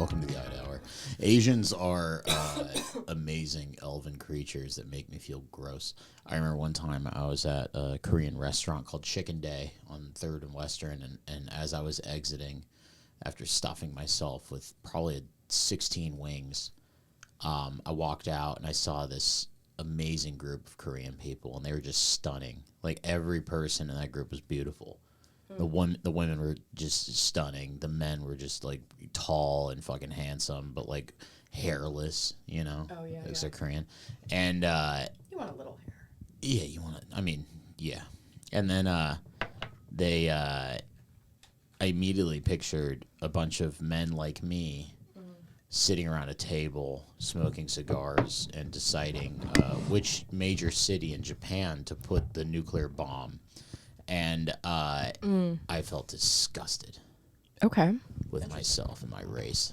Welcome to the Eye Hour. Asians are amazing elven creatures that make me feel gross. I remember one time I was at a Korean restaurant called Chicken Day on 3rd and Western, and as I was exiting, after stuffing myself with probably 16 wings, I walked out and I saw this amazing group of Korean people, and they were just stunning. Like, every person in that group was beautiful. The women were just stunning. The men were just like tall and fucking handsome, but like hairless, you know. Oh yeah, because they're Korean. And you want a little hair. Yeah, you want to. I mean, yeah. And then I immediately pictured a bunch of men like me sitting around a table, smoking cigars, and deciding which major city in Japan to put the nuclear bomb. And I felt disgusted. Okay. With myself and my race.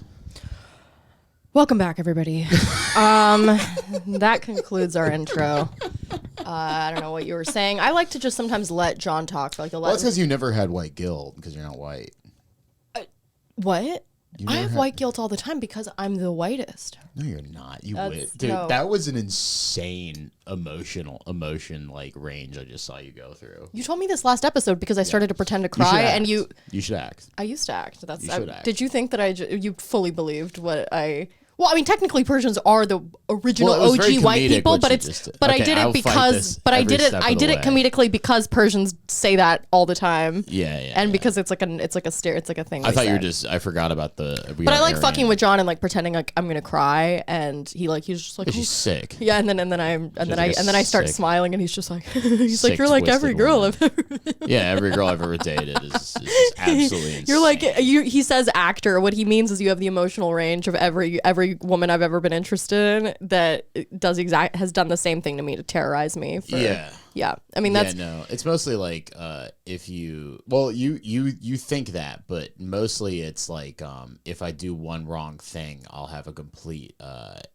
Welcome back, everybody. That concludes our intro. I don't know what you were saying. I like to just sometimes let John talk for like 11. Well, that's because you never had white guilt because you're not white. What? I have white guilt all the time because I'm the whitest. No, you're not. You would. Dude, no. That was an insane emotion like range I just saw you go through. You told me this last episode because I started to pretend to cry and you should act. I used to act. You should act. Did you think that you fully believed what I... Well, I mean, technically, Persians are the original OG white people, but I did it comedically because Persians say that all the time. Yeah. Because it's like a thing. I thought you were just. I forgot about the. But I like fucking with John and like pretending like I'm gonna cry, and he's just like, she's sick. Yeah, and then I start smiling, and he's just like, you're like every girl I've ever. Yeah, every girl I've ever dated is absolutely insane. You're like he says actor. What he means is you have the emotional range of every woman I've ever been interested in that has done the same thing to me to terrorize me. Yeah. I mean, that's it's mostly like if you think that, but mostly it's like if I do one wrong thing, I'll have a complete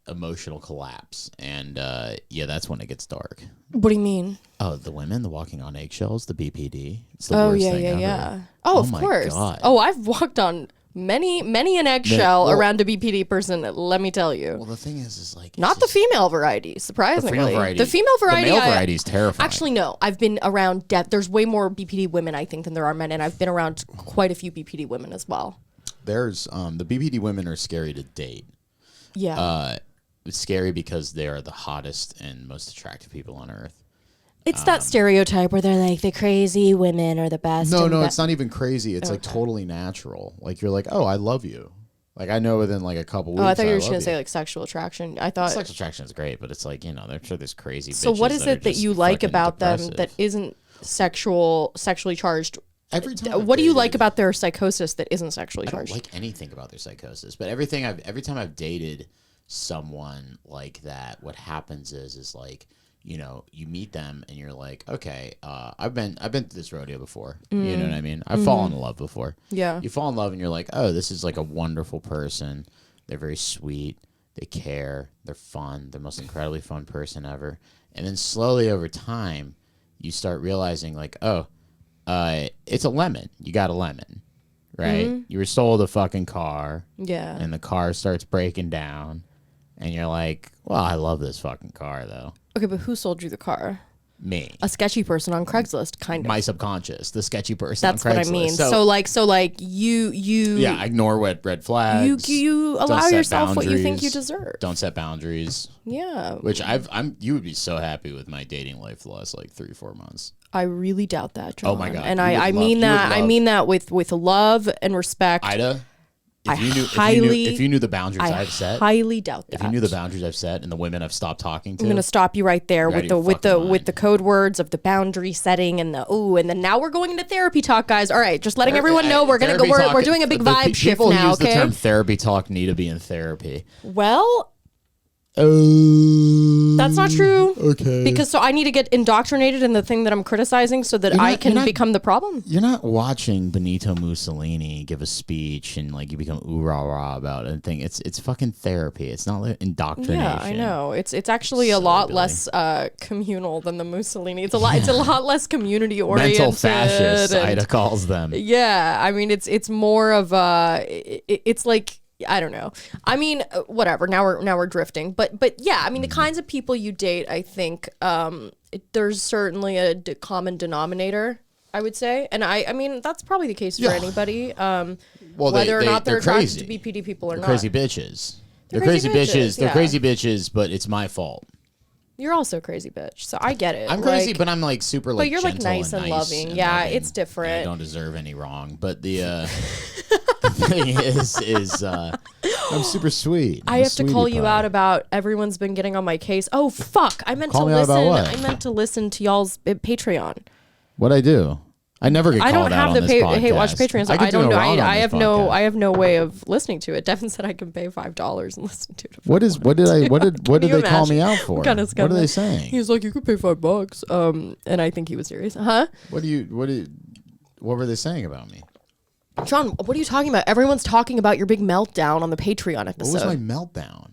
emotional collapse, and that's when it gets dark. What do you mean? Oh, the walking on eggshells, the BPD. It's the worst thing ever. Yeah. Oh, of course. God. Oh, I've walked on many an eggshell around a BPD person, let me tell you. Well, the thing is like... Not the female variety, surprisingly. The female variety... The male variety is terrifying. Actually, no. I've been around... There's way more BPD women, I think, than there are men, and I've been around quite a few BPD women as well. There's... the BPD women are scary to date. Yeah. It's scary because they are the hottest and most attractive people on Earth. It's that stereotype where they're like, the crazy women are the best. No, it's not even crazy. It's like totally natural. Like, you're like, oh, I love you. Like, I know within like a couple weeks. Oh, I thought you were just going to say like sexual attraction. I thought sexual attraction is great, but it's like, they're sure there's crazy bitches. So what is it that you like about them that isn't sexually charged? Every time. What do you like about their psychosis that isn't sexually charged? I don't like anything about their psychosis, but every time I've dated someone like that, what happens is like, you meet them and you're like, okay, I've been to this rodeo before. You know what I mean? I've fallen in love before. Yeah. You fall in love and you're like, oh, this is like a wonderful person. They're very sweet. They care. They're fun. They're the most incredibly fun person ever. And then slowly over time, you start realizing like, oh, it's a lemon. You got a lemon, right? You were sold a fucking car. Yeah. And the car starts breaking down. And you're like, well, I love this fucking car, though. Okay, but who sold you the car? Me. A sketchy person on Craigslist, kind of. My subconscious, the sketchy person on Craigslist. That's what I mean. So like you. Yeah, ignore red flags. You allow yourself what you think you deserve. Don't set boundaries. Yeah. Which you would be so happy with my dating life the last like 3-4 months. I really doubt that, John. Oh my God. And I mean that with love and respect. Ida. If you knew the boundaries I've set, I highly doubt that. If you knew the boundaries I've set and the women I've stopped talking to, I'm gonna stop you right there with the code words of the boundary setting and and then now we're going into therapy talk, guys. All right, just letting everyone know we're doing a big vibe shift now. People use the term therapy talk need to be in therapy. Well. That's not true. Okay. Because I need to get indoctrinated in the thing that I'm criticizing so that I can become the problem. You're not watching Benito Mussolini give a speech and like you become ooh rah rah about anything. It's fucking therapy. It's not like indoctrination. Yeah, I know. It's actually a lot less communal than the Mussolini. It's a lot less community oriented. Mental fascists, Ida calls them. Yeah, I mean it's more of it's like I don't know. I mean, whatever. Now we're drifting. But yeah, I mean, the kinds of people you date, I think there's certainly a common denominator, I would say. And I mean, that's probably the case for anybody. Well, whether or not they're attracted to BPD people or not. Crazy bitches. They're crazy bitches. They're crazy bitches, but it's my fault. You're also a crazy bitch, so I get it. I'm crazy, but I'm like super like. But you're like nice and loving. Yeah, loving. It's different. I don't deserve any wrong, but the thing is, I'm super sweet. I have to call you out about everyone's been getting on my case. Oh fuck! I meant to listen. I meant to listen to y'all's Patreon. What'd I do? I never get called out on this podcast. I don't have the Hate Watch Patreon, so I don't know. I have no way of listening to it. Devin said I can pay $5 and listen to it. What did they call me out for? What are they saying? He's like, you could pay $5. And I think he was serious. Huh? What were they saying about me? John, what are you talking about? Everyone's talking about your big meltdown on the Patreon episode. What was my meltdown?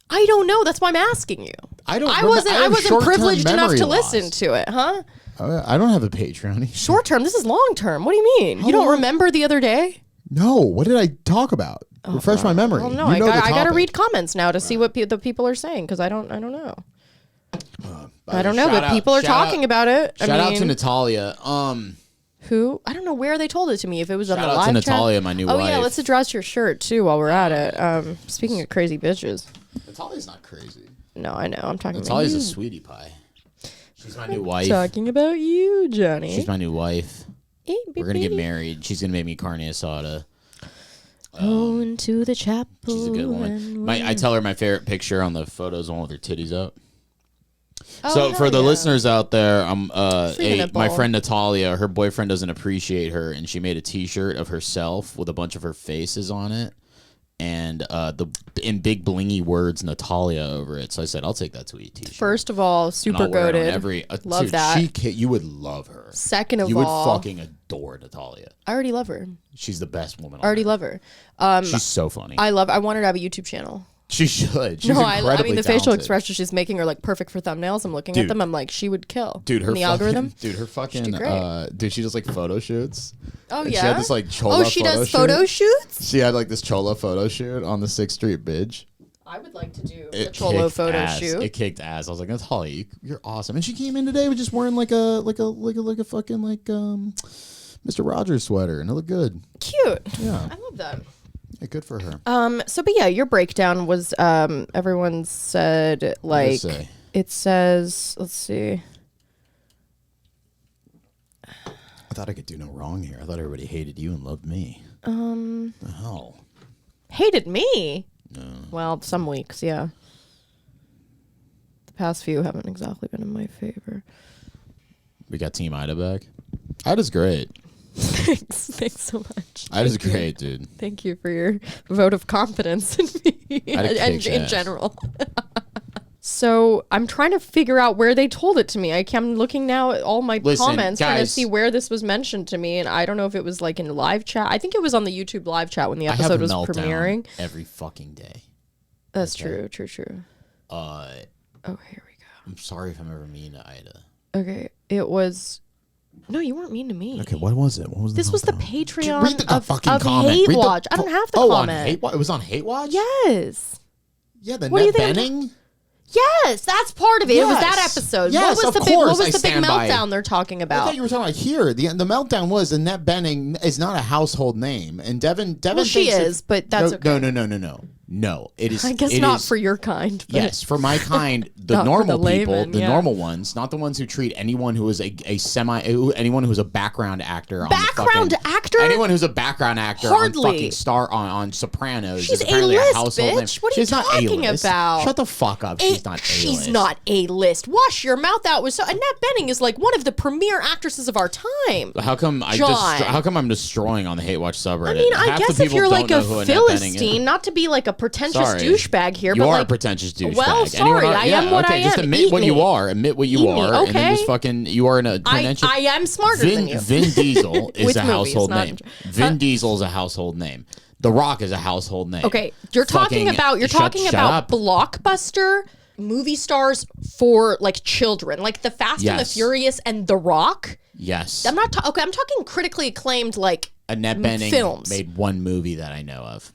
I don't know. That's why I'm asking you. I wasn't privileged enough to listen to it, huh? I don't have a Patreon. Short term. This is long term. What do you mean? You don't remember the other day? No. What did I talk about? Refresh my memory. Oh no, I got to read comments now to see what the people are saying because I don't know. I don't know, but people are talking about it. Shout out to Natalia. Who? I don't know where they told it to me. If it was on the live chat. Shout out to Natalia, my new wife. Oh yeah, let's address your shirt too while we're at it. Speaking of crazy bitches. Natalia's not crazy. No, I know. I'm talking about Natalia's a sweetie pie. She's my new wife. Talking about you, Johnny. She's my new wife. Hey, we're going to get married. She's going to make me carne asada. Going to the chapel. She's a good woman. I tell her my favorite picture on the photo is the one with her titties out. So for the listeners out there, my friend Natalia, her boyfriend doesn't appreciate her, and she made a T-shirt of herself with a bunch of her faces on it. And in big blingy words, Natalia over it. So I said, I'll take that sweet T-shirt. First of all, super goated. Love that. You would love her. Second of all, you would fucking adore Natalia. I already love her. She's the best woman. Love her. She's so funny. I want her to have a YouTube channel. She should. She's incredibly I mean, the talented. Facial expressions she's making are like perfect for thumbnails. I'm looking at them. I'm like, she would kill. Dude, her the algorithm. Dude, her fucking. Dude, she does like photo shoots. Oh and yeah. She had this like chola. She does photo shoots. She had like this chola photo shoot on the 6th Street Bridge. I would like to do a cholo photo shoot. It kicked ass. I was like, Natalia, you're awesome. And she came in today with just wearing like a fucking Mr. Rogers sweater, and it looked good. Cute. Yeah. I love that. Yeah, good for her. But yeah, your breakdown was everyone said like it says, let's see. I thought I could do no wrong here. I thought everybody hated you and loved me. The hell? Hated me? No. Well, some weeks, yeah. The past few haven't exactly been in my favor. We got Team Ida back. Ida's great. Thanks so much. Ida's great, dude. Thank you for your vote of confidence in me and in general. So I'm trying to figure out where they told it to me. I'm looking now at all my comments trying to see where this was mentioned to me, and I don't know if it was like in live chat. I think it was on the YouTube live chat when the episode was premiering. Every fucking day. That's true. Oh, here we go. I'm sorry if I'm ever mean to Ida. Okay, it was. No, you weren't mean to me. Okay, what was it? This was the Patreon of Hate Watch. I don't have the comment. It was on Hate Watch? Yes. Yeah, the Annette Bening? Yes, that's part of it. Yes. It was that episode. Yes, what was the big meltdown they're talking about? I thought you were talking about here. The meltdown was Annette Bening is not a household name, and Devin. Well, she is, but that's okay. No, it is. I guess not for your kind. But yes, for my kind, the normal people, the normal ones, not the ones who treat anyone who is anyone who's a background actor. Anyone who's a background actor Hardly. on fucking Star on Sopranos. She's A-list, bitch. What are you talking about? Shut the fuck up. She's not A-list. She's not A-list. Wash your mouth out. Annette Bening is like one of the premier actresses of our time. How come I'm destroying on the Hate Watch subreddit? I mean, I guess if you're like a Philistine, not to be like a pretentious douchebag here, you but are like, a pretentious douchebag. Well, sorry, I am what I am. Just admit what you are. Admit what you are, okay. and then just fucking you are in a pretentious. I am smarter than you. Vin Diesel is a household name. Vin Diesel is a household name. The Rock is a household name. Okay, you're talking about blockbuster movie stars for like children, like the Fast and the Furious and The Rock. Yes. I'm not. I'm talking critically acclaimed like Annette Bening films. made one movie that I know of.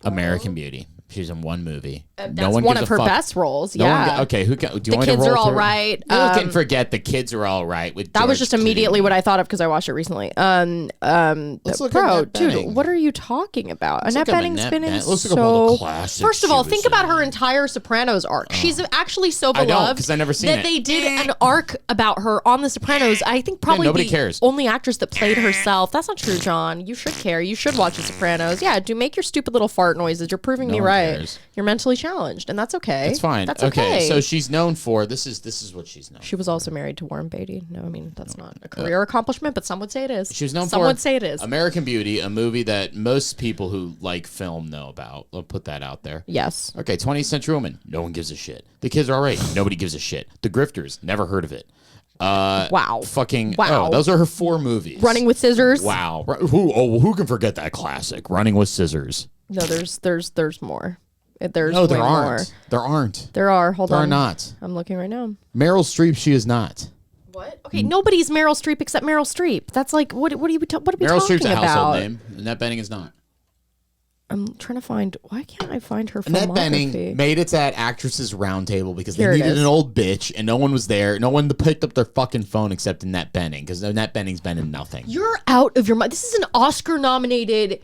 American Beauty. She's in one movie. That's one of her best roles. Yeah. Okay. Do you want me to roll The kids are all right. You can forget the kids are all right. With that George was just immediately what I thought of because I watched it recently. Let's look at dude, what are you talking about? Annette Bening's been in so. First of all, think about her entire Sopranos arc. She's actually so beloved because I never seen that they did an arc about her on The Sopranos. I think probably nobody cares. Only actress that played herself. That's not true, John. You should care. You should watch The Sopranos. Yeah, do make your stupid little fart noises. You're proving me right. Cares. You're mentally challenged, and that's okay. That's fine. That's okay. So she's known for this is what she's known. She was also married to Warren Beatty. No, I mean that's not a career accomplishment, but some would say it is. She was known some for would say it is. American Beauty, a movie that most people who like film know about. I'll put that out there. Yes. Okay, 20th Century Woman. No one gives a shit. The Kids Are Alright. Nobody gives a shit. The Grifters. Never heard of it. Wow. Fucking wow. Oh, those are her 4 movies. Running with Scissors. Wow. Who can forget that classic? Running with Scissors. No, there's more. There's no, there way aren't. More. There aren't. There are. Hold on. There are not. I'm looking right now. Meryl Streep, she is not. What? Okay, nobody's Meryl Streep except Meryl Streep. That's like what are we Meryl talking Streep's a about? household name. Annette Bening is not. I'm trying to find. Why can't I find her? Annette Bening made it at Actresses Roundtable because they needed an old bitch and no one was there. No one picked up their fucking phone except Annette Bening because Annette Bening's been in nothing. You're out of your mind. This is an Oscar-nominated.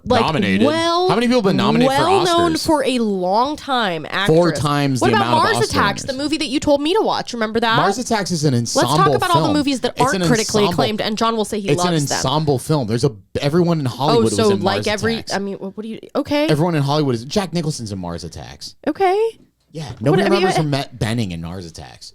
Like, nominated. How many people have been nominated for Oscars? Well known for a long time. Actress. 4 times the amount of Oscar What about Mars Attacks, winners? the movie that you told me to watch? Remember that? Mars Attacks is an ensemble film. Let's talk about all the movies that aren't critically acclaimed, and John will say he loves them. It's an ensemble film. There's everyone in Hollywood was in Mars Attacks. I mean, what do you? Okay. Everyone in Hollywood is. Jack Nicholson's in Mars Attacks. Okay. Yeah, nobody remembers Annette Bening in Mars Attacks.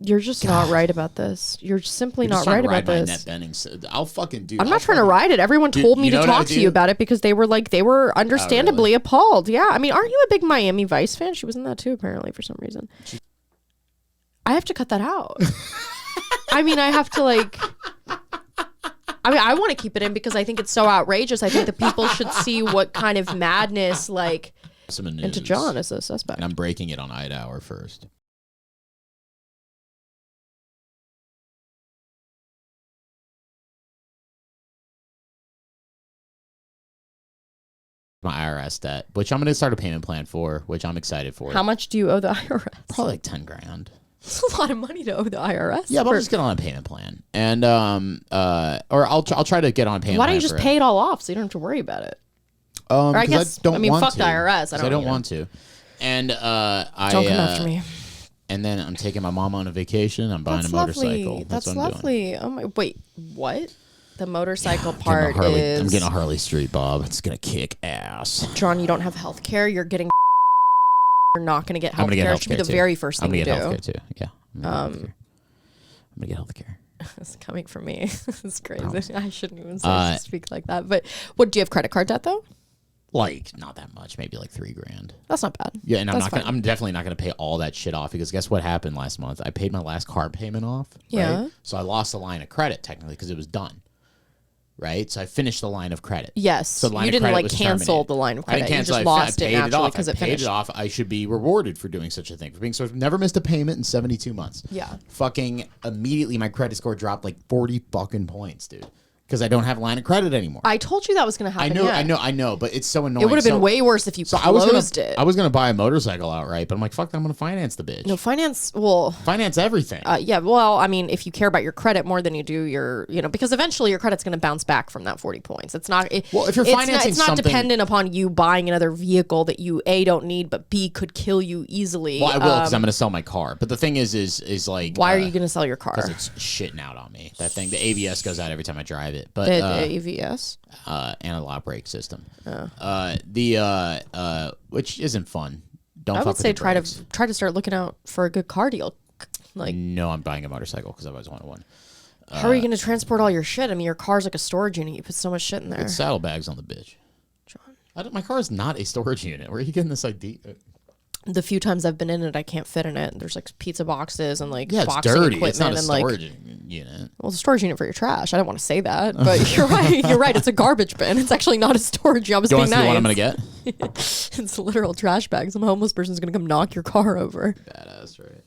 You're just not right about this. You're simply not right about this. Annette Bening. I'll fucking do. I'm not trying to ride it. Everyone told me to talk to you about it because they were understandably appalled. Yeah, I mean, aren't you a big Miami Vice fan? She was in that too, apparently, for some reason. I have to cut that out. I mean, I have to I want to keep it in because I think it's so outrageous. I think the people should see what kind of madness into John as a suspect. And I'm breaking it on Idahour first. My IRS debt, which I'm going to start a payment plan for, which I'm excited for. How much do you owe the IRS? Probably like $10,000. It's a lot of money to owe the IRS. Yeah, but I'll just get on a payment plan, and or I'll try to get on a payment. Why don't plan you just pay it all off so you don't have to worry about it? Or I guess I mean fuck the IRS. I don't want to, and don't come after me. And then I'm taking my mom on a vacation. I'm buying a motorcycle. That's lovely. Oh my! Wait, what? The motorcycle part is... I'm getting a Harley Street, Bob. It's going to kick ass. John, you don't have health care. You're getting... You're not going to get health care. It should be the very first thing you do. I'm going to get health care, too. Yeah. I'm going to get health care. It's coming from me. It's crazy. I shouldn't even speak like that. But what, do you have credit card debt, though? Like, not that much. Maybe like $3,000. That's not bad. Yeah, and I'm definitely not gonna pay all that shit off because guess what happened last month? I paid my last car payment off. Yeah. Right? So I lost the line of credit technically because it was done. Right, so I finished the line of credit. Yes, so the line you didn't of like cancel the line of credit. I didn't cancel. You just lost it naturally because it finished. Paid it off. I should be rewarded for doing such a thing. For being so, I've never missed a payment in 72 months. Yeah. Fucking immediately, my credit score dropped like 40 fucking points, dude. Because I don't have a line of credit anymore. I told you that was going to happen. I know, but it's so annoying. It would have been way worse if you closed it. I was going to buy a motorcycle outright, but I'm like, fuck that, I'm going to finance the bitch. No, finance everything. Yeah, well, I mean, if you care about your credit more than you do your, because eventually your credit's going to bounce back from that 40 points. It's not. If you're financing it's not dependent upon you buying another vehicle that you A, don't need, but B, could kill you easily. Well, I will because I'm going to sell my car. But the thing is like, why are you going to sell your car? Because it's shitting out on me. That thing, the ABS goes out every time I drive it. But AVS? Analog brake system. Oh. Which isn't fun. I would say try to start looking out for a good car deal. No, I'm buying a motorcycle because I've always wanted one. How are you going to transport all your shit? I mean, your car's like a storage unit. You put so much shit in there. It's saddlebags on the bitch. John, my car is not a storage unit. Where are you getting this idea? The few times I've been in it, I can't fit in it. There's like pizza boxes and like boxing it's dirty. Equipment. It's not a storage unit. Well, it's a storage unit for your trash. I don't want to say that, but you're right. You're right. It's a garbage bin. It's actually not a storage unit. I was being nice. The one I'm gonna get? It's literal trash bag. Some homeless person's gonna come knock your car over. Badass, right?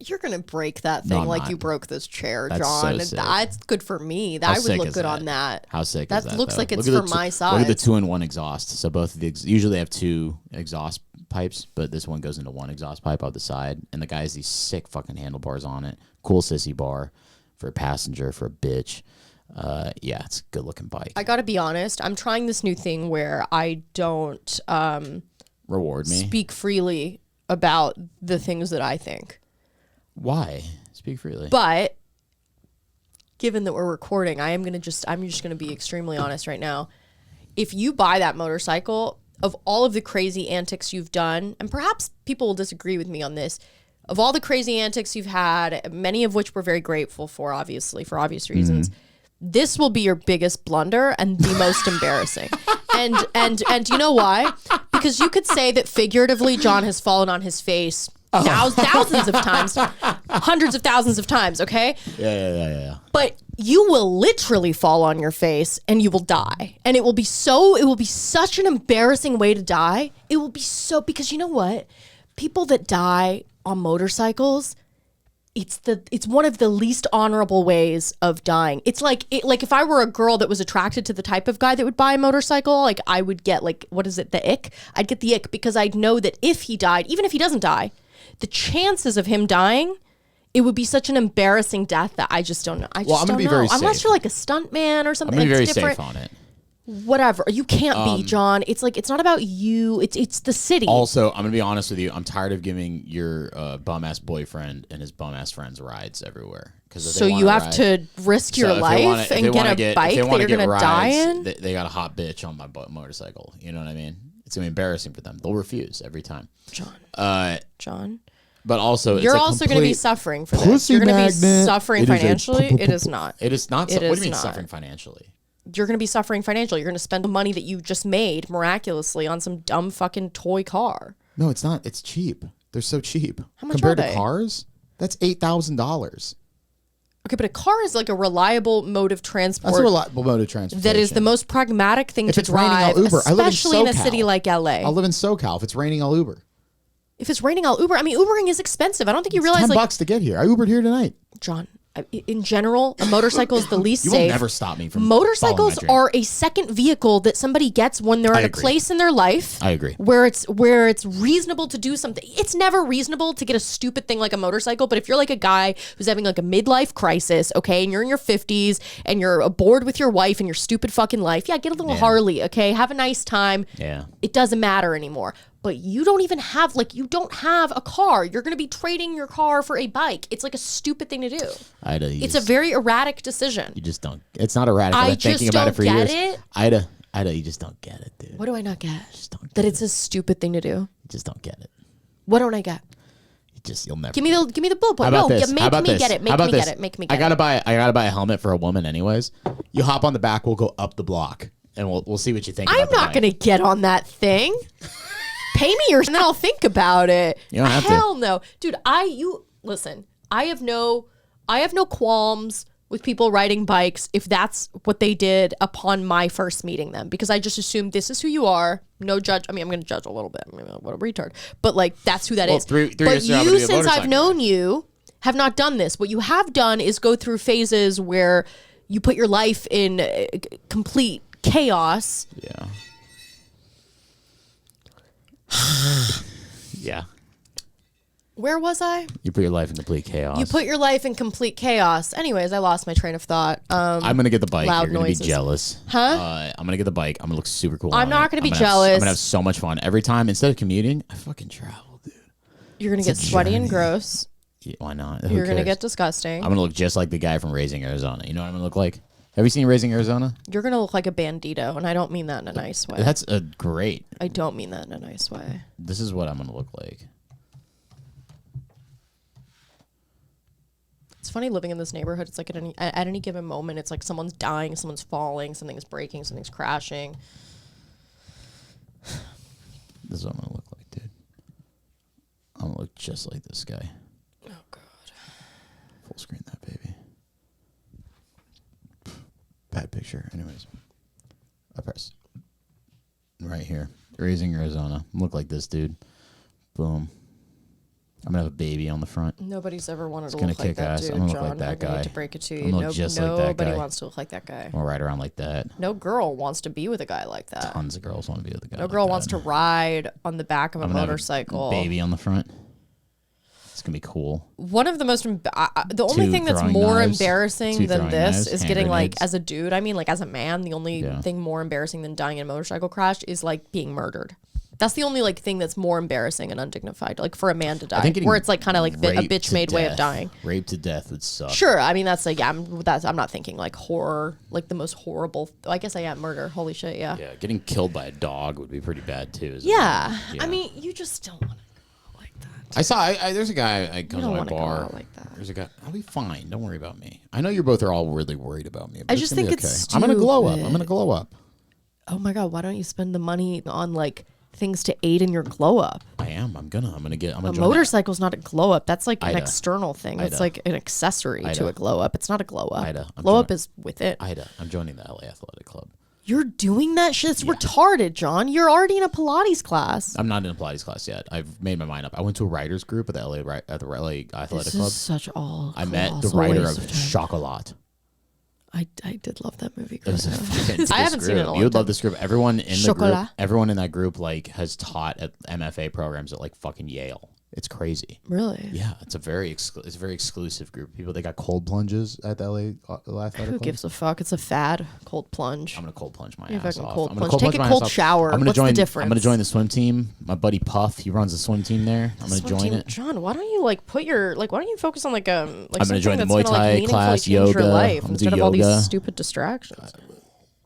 You're gonna break that thing you broke this chair, That's John. so sick. That's good for me. I would look good on that. How sick is that? That looks though? like it's for my size. Look at the 2-in-1 exhaust. So both of the usually they have 2 exhaust pipes, but this one goes into 1 exhaust pipe out the side, and the guy has these sick fucking handlebars on it. Cool sissy bar for a passenger, for a bitch. Yeah, it's a good looking bike. I gotta be honest. I'm trying this new thing where I don't reward me. Speak freely about the things that I think. Why? Speak freely. But given that we're recording, I'm just gonna be extremely honest right now. If you buy that motorcycle, of all of the crazy antics you've done, and perhaps people will disagree with me on this, of all the crazy antics you've had, many of which we're very grateful for, obviously, for obvious reasons, this will be your biggest blunder and the most embarrassing. And you know why? Because you could say that figuratively John has fallen on his face thousands of times, hundreds of thousands of times, okay? Yeah. But you will literally fall on your face and you will die. And it will be such an embarrassing way to die. It will be so, because you know what? People that die on motorcycles, it's one of the least honorable ways of dying. It's like if I were a girl that was attracted to the type of guy that would buy a motorcycle, like I would get the ick? I'd get the ick because I'd know that if he died, even if he doesn't die, the chances of him dying, it would be such an embarrassing death that I just don't know. I'm going to be very safe. Unless you're like a stunt man or something. I'm going to be very safe on it. Whatever. You can't be, John. It's like, it's not about you. It's the city. Also, I'm going to be honest with you. I'm tired of giving your bum-ass boyfriend and his bum-ass friends rides everywhere. So you have to risk your life and get a bike that you're going to die in? They got a hot bitch on my motorcycle. You know what I mean? It's going to be embarrassing for them. They'll refuse every time. John. But also, you're also going to be suffering for this. You're going to be suffering financially. It is not. It is not. What do you mean suffering financially? You're going to be suffering financially. You're going to spend the money that you just made miraculously on some dumb fucking toy car. No, it's not. It's cheap. They're so cheap. How much compared are they? To cars? That's $8,000. Okay, but a car is like a reliable mode of transport. That's a reliable mode of transport. That is the most pragmatic thing to drive, raining, I'll Uber. especially in a city like LA. I'll live in SoCal. If it's raining, I'll Uber. If it's raining, I'll Uber. I mean, Ubering is expensive. I don't think you realize. $10 to get here. I Ubered here tonight. John, in general, a motorcycle is the least safe. You will never stop me from motorcycles are a second vehicle that somebody gets when they're at a place in their life. I agree. Where it's reasonable to do something. It's never reasonable to get a stupid thing like a motorcycle, but if you're like a guy who's having like a midlife crisis, okay, and you're in your 50s and you're bored with your wife and your stupid fucking life, yeah, get a little Harley, okay? Have a nice time. Yeah. It doesn't matter anymore. But you don't even have, you don't have a car. You're going to be trading your car for a bike. It's like a stupid thing to do. It's a very erratic decision. You just don't. It's not erratic. I've been thinking about it for years. Ida, you just don't get it, dude. What do I not get? Just don't get that it's a stupid thing to do. You just don't get it. What don't I get? You'll never. Give me the bullet point. No, make me get it. Make me get it. Make me get it. I gotta buy a helmet for a woman, anyways. You hop on the back. We'll go up the block, and we'll see what you think. I'm not gonna get on that thing. Pay me and then I'll think about it. You don't have Hell no. Dude, listen, I have no qualms with people riding bikes if that's what they did upon my first meeting them, because I just assumed this is who you are. No judge. I mean, I'm going to judge a little bit. I mean, what a retard. But that's who that is. But you, since I've known you, have not done this. What you have done is go through phases where you put your life in complete chaos. Yeah. Yeah. Where was I? You put your life in complete chaos. You put your life in complete chaos. Anyways, I lost my train of thought. I'm gonna get the bike. You're gonna be jealous. Huh? I'm gonna get the bike. I'm gonna look super cool. I'm not gonna be jealous. I'm gonna have so much fun every time. Instead of commuting, I fucking travel, dude. You're gonna get sweaty and gross. Yeah, why not? You're gonna get disgusting. I'm gonna look just like the guy from Raising Arizona. You know what I'm gonna look like? Have you seen Raising Arizona? You're gonna look like a bandito, and I don't mean that in a nice way. That's great. I don't mean that in a nice way. This is what I'm gonna look like. It's funny living in this neighborhood. It's like at any given moment, it's like someone's dying, someone's falling, something's breaking, something's crashing. This is what I'm gonna look like, dude. I'm gonna look just like this guy. Oh God. Full screen that baby. Bad picture. Anyways, I press right here. Raising Arizona. Look like this, dude. Boom. I'm gonna have a baby on the front. Nobody's ever wanted to look like that dude, I'm gonna John. look like that guy. I hate to break it to you. I'm gonna look just like that guy. Nobody wants to look like that guy. I'm gonna ride around like that. No girl wants to be with a guy like that. Tons of girls want to be with a guy. No girl wants to ride on the back of a motorcycle. Have a baby on the front. It's gonna be cool. One of the most the only thing that's more embarrassing than this is getting like as a dude. I mean, like as a man, the only thing more embarrassing than dying in a motorcycle crash is like being murdered. That's the only like thing that's more embarrassing and undignified, like for a man to die, where it's like kind of like a bitch-made way of dying. Rape to death would suck. Sure, I mean that's like I'm not thinking like horror, like the most horrible. I guess I am murder. Holy shit, yeah. Yeah, getting killed by a dog would be pretty bad too. Yeah, I mean you just don't want to go like that. There's a guy I come to my bar. Like that. There's a guy. I'll be fine. Don't worry about me. I know you both are all really worried about me. But I just think it's stupid. I'm gonna glow up. Oh my god, why don't you spend the money on like things to aid in your glow up? I'm gonna get a motorcycle's not a glow up. That's like an external thing. It's like an accessory to a glow up. It's not a glow up. Glow up is with it. I'm joining the LA Athletic Club. You're doing that shit? It's retarded, John. You're already in a Pilates class. I'm not in a Pilates class yet. I've made my mind up. I went to a writers group at the LA Athletic Club. This is such I met the writer of Chocolat. I did love that movie. I haven't seen it in a long time. You would love this group. Everyone in the group, everyone in that group, like has taught at MFA programs at like fucking Yale. It's crazy. Really? Yeah, it's a very exclusive group of people. They got cold plunges at the LA Athletic Club. Who gives a fuck? It's a fad. Cold plunge. I'm gonna cold plunge my ass off. Cold plunge. Take a cold shower. What's the difference? I'm gonna join the swim team. My buddy Puff, he runs the swim team there. I'm gonna join it. John, why don't you like put your why don't you focus on like I'm gonna join the Muay Thai class, yoga. I'm gonna do yoga. All these stupid distractions.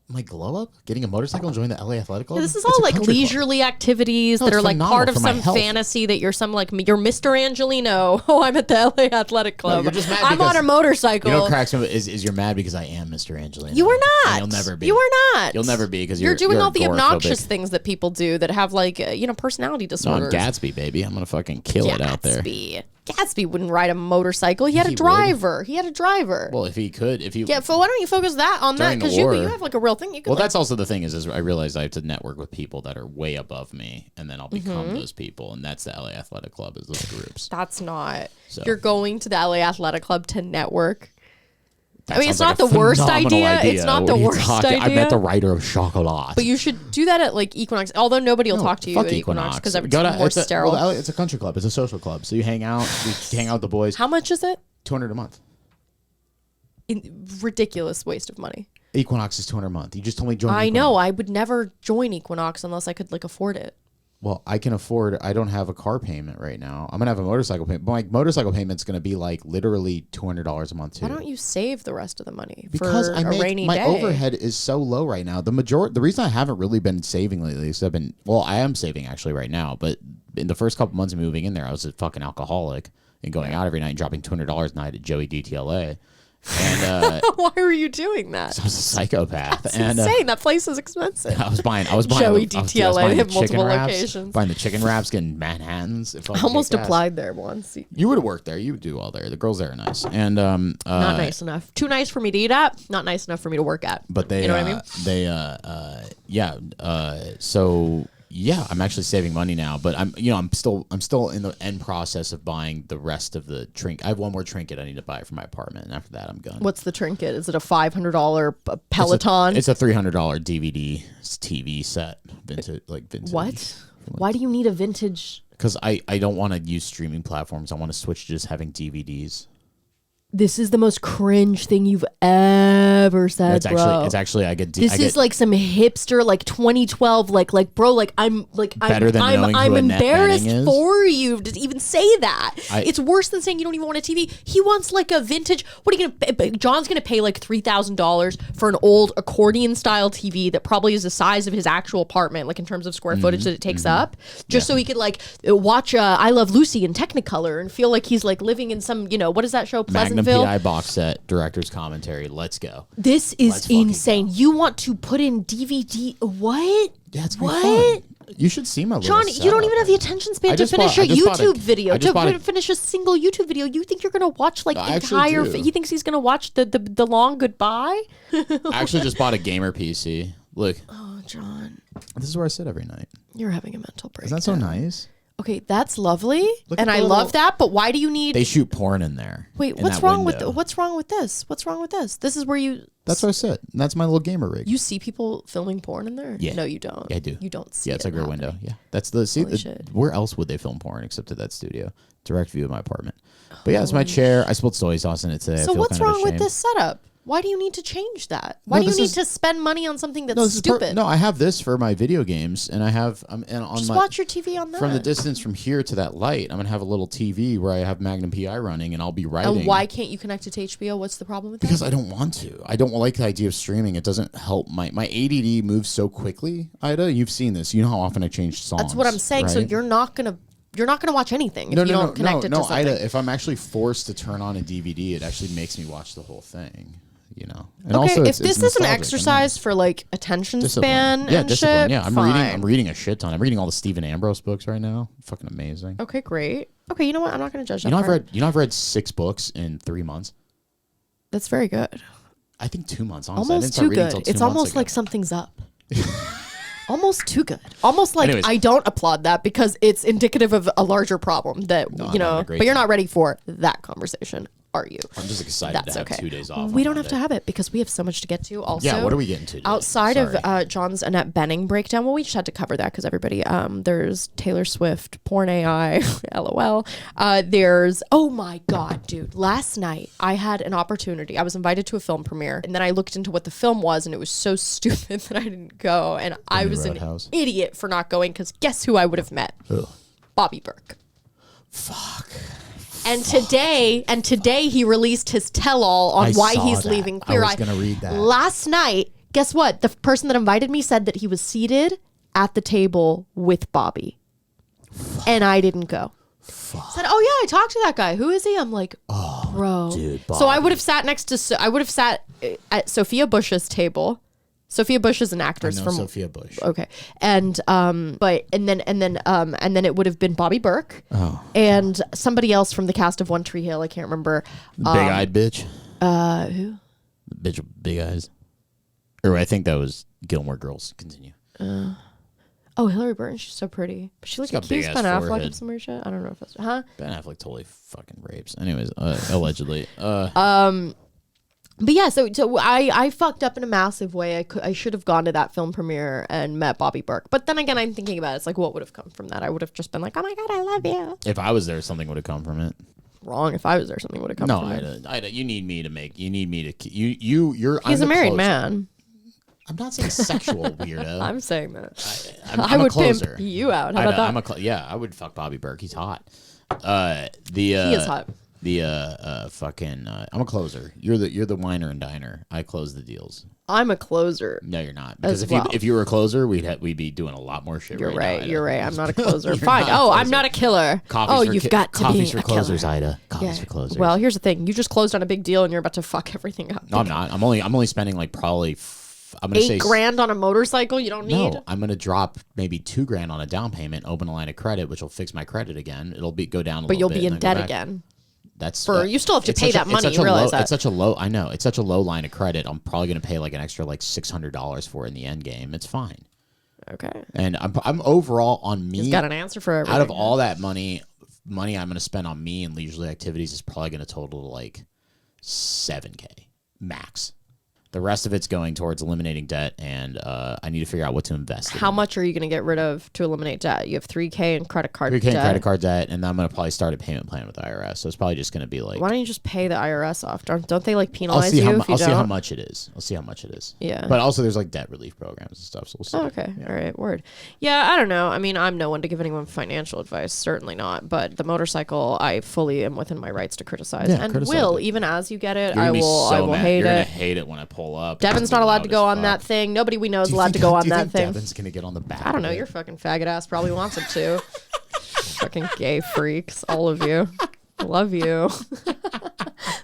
My glow up? Getting a motorcycle and joining the LA Athletic Club? Yeah, this is all like leisurely activities that are like part of some fantasy that you're some like you're Mr. Angelino. Oh, I'm at the LA Athletic Club. No, I'm on a motorcycle. You know what cracks me is you're mad because I am Mr. Angelino. You are not. And you'll never be. You are not. You'll never be because you're doing all the obnoxious things that people do that have like personality disorders. No, I'm Gatsby, baby. I'm gonna fucking kill it out there. Gatsby wouldn't ride a motorcycle. He had a driver. Well, if he could, so why don't you focus on that? Because you have like a real thing. That's also the thing is I realize I have to network with people that are way above me, and then I'll become those people, and that's the LA Athletic Club is those groups. That's not. So. You're going to the LA Athletic Club to network. That it's not the worst idea. It's not the worst idea. I met the writer of Chocolat. But you should do that at like Equinox. Although nobody will talk to you at Equinox because everything's more sterile. Well, it's a country club. It's a social club. So you hang out. You hang out with the boys. How much is it? $200 a month. Ridiculous waste of money. Equinox is $200 a month. You just told me join. I know. I would never join Equinox unless I could like afford it. Well, I can afford. I don't have a car payment right now. I'm gonna have a motorcycle payment. But my motorcycle payment's gonna be like literally $200 a month too. Why don't you save the rest of the money because for a rainy day? My overhead is so low right now. The reason I haven't really been saving lately is I am saving actually right now. But in the first couple months of moving in there, I was a fucking alcoholic and going out every night and dropping $200 a night at Joey DTLA. And why were you doing that? I was a psychopath. That's insane. That place is expensive. I was buying Joey DTLA. They have multiple locations. Buying the chicken wraps, getting Manhattans. I almost applied there once. You would have worked there. You would do well there. The girls there are nice. And not nice enough. Too nice for me to eat at. Not nice enough for me to work at. But they, you know what I mean? So. Yeah, I'm actually saving money now, but I'm still in the end process of buying the rest of the trinket. I have one more trinket I need to buy for my apartment, and after that, I'm done. What's the trinket? Is it a $500 Peloton? It's a $300 DVD TV set. Vintage. What? Why do you need a vintage? Because I don't want to use streaming platforms. I want to switch to just having DVDs. This is the most cringe thing you've ever said, bro. It's actually I get. This is like some hipster, like 2012, like bro, like I'm embarrassed for you to even say that. It's worse than saying you don't even want a TV. He wants like a vintage. What are you gonna? John's gonna pay like $3,000 for an old accordion style TV that probably is the size of his actual apartment, like in terms of square footage that it takes up, just so he could like watch I Love Lucy in Technicolor and feel like he's like living in some what is that show? Pleasant. PI box set, director's commentary. Let's go. This is insane. You want to put in DVD? What? Yeah, it's fun. You should see my little John, you don't even have the attention span to finish a YouTube video. To finish a single YouTube video, you think you're going to watch like entire... He thinks he's going to watch the long goodbye? I actually just bought a gamer PC. Look. Oh, John. This is where I sit every night. You're having a mental breakdown. Isn't that so nice? Okay, that's lovely, and I love that. But why do you need? They shoot porn in there. Wait, what's wrong with this? What's wrong with this? This is where you. That's what I said. That's my little gamer rig. You see people filming porn in there? Yeah. No, you don't. Yeah, I do. You don't see. Yeah, it's like a window. Yeah, that's where else would they film porn except at that studio? Direct view of my apartment. But yeah, it's my chair. I spilled soy sauce in it today. So what's wrong with this setup? Why do you need to change that? Why do you need to spend money on something that's stupid? I have this for my video games, and I have watch your TV on that. From the distance from here to that light, I'm gonna have a little TV where I have Magnum PI running, and I'll be writing. And why can't you connect it to HBO? What's the problem with that? Because I don't want to. I don't like the idea of streaming. It doesn't help my ADD moves so quickly. Ida, you've seen this. You know how often I change songs. That's what I'm saying. Right? So you're not gonna watch anything if you don't connect it to something. Ida, if I'm actually forced to turn on a DVD, it actually makes me watch the whole thing. You know, and okay. Also, if this is an exercise for like attention span and shit, yeah, I'm reading a shit ton. I'm reading all the Stephen Ambrose books right now. Fucking amazing. Okay, great. Okay, you know what? I'm not gonna judge that. I've read 6 books in 3 months. That's very good. I think 2 months. Honestly, almost too good. It's almost like something's up. Almost too good. Almost like I don't applaud that because it's indicative of a larger problem that but you're not ready for that conversation. Are you? I'm just excited to have 2 days off. We don't have to have it because we have so much to get to. Also, yeah. What are we getting to today? Outside of John's Annette Bening breakdown? Well, we just had to cover that because everybody. There's Taylor Swift, porn AI, LOL. There's oh my god, dude! Last night I had an opportunity. I was invited to a film premiere, and then I looked into what the film was, and it was so stupid that I didn't go, and I was an idiot for not going because guess who I would have met? Who? Bobby Burke. Fuck. And today he released his tell-all on why he's leaving Queer Eye. I was going to read that. Last night, guess what? The person that invited me said that he was seated at the table with Bobby. And I didn't go. Fuck. Said, oh yeah, I talked to that guy. Who is he? I'm like, bro. Dude, Bobby. So I would have sat at Sophia Bush's table. Sophia Bush is an actress from Sophia Bush. Okay, and then it would have been Bobby Burke and somebody else from the cast of One Tree Hill. I can't remember. Big-eyed bitch. Who? Bitch with big eyes. Or I think that was Gilmore Girls. Continue. Hillary Burton. She's so pretty. But she looks accused Ben Affleck of some weird shit. I don't know if that's Ben Affleck totally fucking rapes. Anyways, allegedly. But yeah, so I fucked up in a massive way. I should have gone to that film premiere and met Bobby Burke. But then again, I'm thinking about it. It's like, what would have come from that? I would have just been like, oh my God, I love you. If I was there, something would have come from it. Wrong. If I was there, something would have come from it. No, you need me to make, you're. He's a married man. I'm not saying sexual, weirdo. I'm saying that. I would pimp you out. How about that? I would fuck Bobby Burke. He's hot. He is hot. I'm a closer. You're the winer and diner. I close the deals. I'm a closer. No, you're not. Because if you were a closer, we'd be doing a lot more shit. You're right. You're right. I'm not a closer. Fine. I'm not a killer. You've got to be coffees for closers, Ida. Coffees for closers. Well, here's the thing. You just closed on a big deal and you're about to fuck everything up. No, I'm not. I'm only spending like probably. I'm gonna say $8,000 on a motorcycle. You don't need. No, I'm gonna drop maybe $2,000 on a down payment. Open a line of credit, which will fix my credit again. It'll go down a little bit. But you'll be in debt again. That's you still have to pay that money. You realize that it's such a low. I know it's such a low line of credit. I'm probably going to pay like an extra like $600 for it in the end game. It's fine. Okay. And I'm overall on me. He's got an answer for everything. Out of all that money I'm going to spend on me and leisurely activities is probably going to total to like $7,000 max. The rest of it's going towards eliminating debt, and I need to figure out what to invest in. How much are you going to get rid of to eliminate debt? You have $3,000 in credit card debt. $3,000 in credit card debt, and then I'm going to probably start a payment plan with the IRS. So it's probably just going to be like... Why don't you just pay the IRS off? Don't they like penalize you if you don't? I'll see how much it is. I'll see how much it is. Yeah. But also there's like debt relief programs and stuff, so we'll see. Oh, okay. Yeah. All right. Word. Yeah, I don't know. I mean, I'm no one to give anyone financial advice. Certainly not. But the motorcycle, I fully am within my rights to criticize. Yeah, and will, even as you get it, I will hate it. You're going to hate it when I pull up. Devin's not allowed to go on that thing. Nobody we know is allowed to go on that thing. Devin's gonna get on the back. I don't know. Your fucking faggot ass probably wants it to. Fucking gay freaks, all of you. Love you.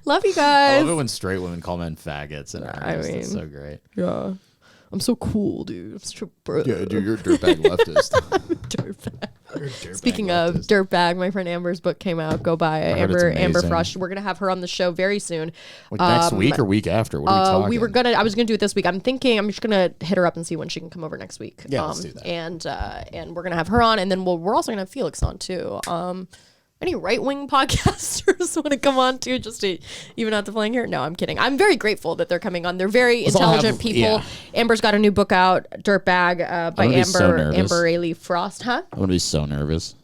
Love you guys. I love it when straight women call men faggots. And it's so great. Yeah. I'm so cool, dude. I'm such a bro. Yeah, dude, you're a dirtbag leftist. Dirtbag. Speaking of Dirtbag, my friend Amber's book came out. Go buy it. Amber Frost. We're gonna have her on the show very soon. Like next week or week after? What are we talking? I was gonna do it this week. I'm thinking I'm just gonna hit her up and see when she can come over next week. Yeah, let's do that. And we're gonna have her on, and then we're also gonna have Felix on too. Any right-wing podcasters want to come on too, just to even out the flank here? No, I'm kidding. I'm very grateful that they're coming on. They're very intelligent people. Yeah. Amber's got a new book out, Dirtbag, by Amber Ailey Frost. Huh? I'm gonna be so nervous.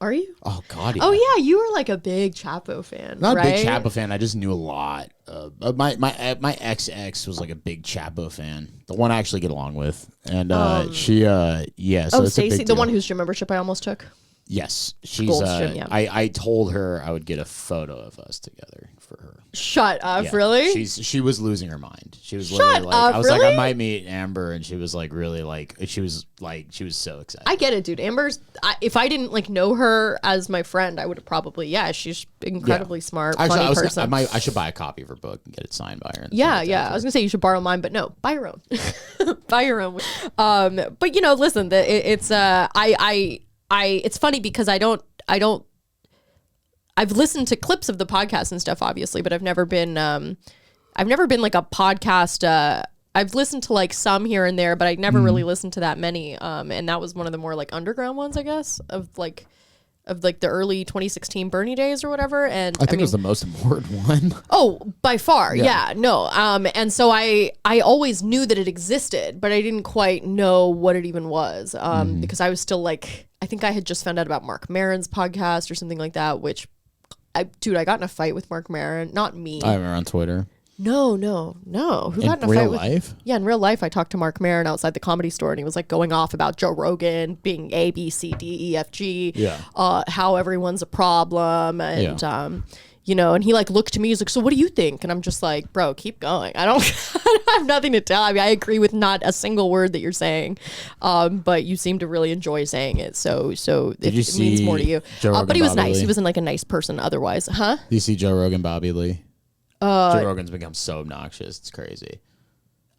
Are you? Oh God. Yeah. Oh yeah, you were like a big Chapo fan. Not right? a big Chapo fan. I just knew a lot. My ex was like a big Chapo fan. The one I actually get along with, and she So Stacy, the one whose gym membership I almost took. Yes, she's. I told her I would get a photo of us together for her. Shut up! Yeah. Really? She was losing her mind. She was literally like, I was like, I might meet Amber, and she was like, really she was so excited. I get it, dude. Amber's. If I didn't like know her as my friend, I would have probably. Yeah, she's incredibly smart, funny person. I should buy a copy of her book and get it signed by her. Yeah. I was gonna say you should borrow mine, but no, buy your own. Buy your own. But listen, it's funny because I've listened to clips of the podcast and stuff, obviously, but I've never been like a podcast. I've listened to like some here and there, but I never really listened to that many. And that was one of the more like underground ones, I guess, of the early 2016 Bernie days or whatever. And I think it was the most important one. Oh, by far. Yeah. No. And so I always knew that it existed, but I didn't quite know what it even was. Because I was still like, I think I had just found out about Mark Maron's podcast or something like that, which I got in a fight with Mark Maron. Not me. I remember on Twitter. No. Who got in a fight real life? Yeah, in real life, I talked to Mark Maron outside the Comedy Store, and he was like going off about Joe Rogan being A, B, C, D, E, F, G. Yeah. How everyone's a problem, and and he like looked to me. He's like, "So what do you think?" And I'm just like, "Bro, keep going. I don't have nothing to tell. I mean, I agree with not a single word that you're saying, but you seem to really enjoy saying it. So it means more to you. But he was nice. Lee? He wasn't like a nice person otherwise, huh? Do you see Joe Rogan, Bobby Lee? Joe Rogan's become so obnoxious. It's crazy.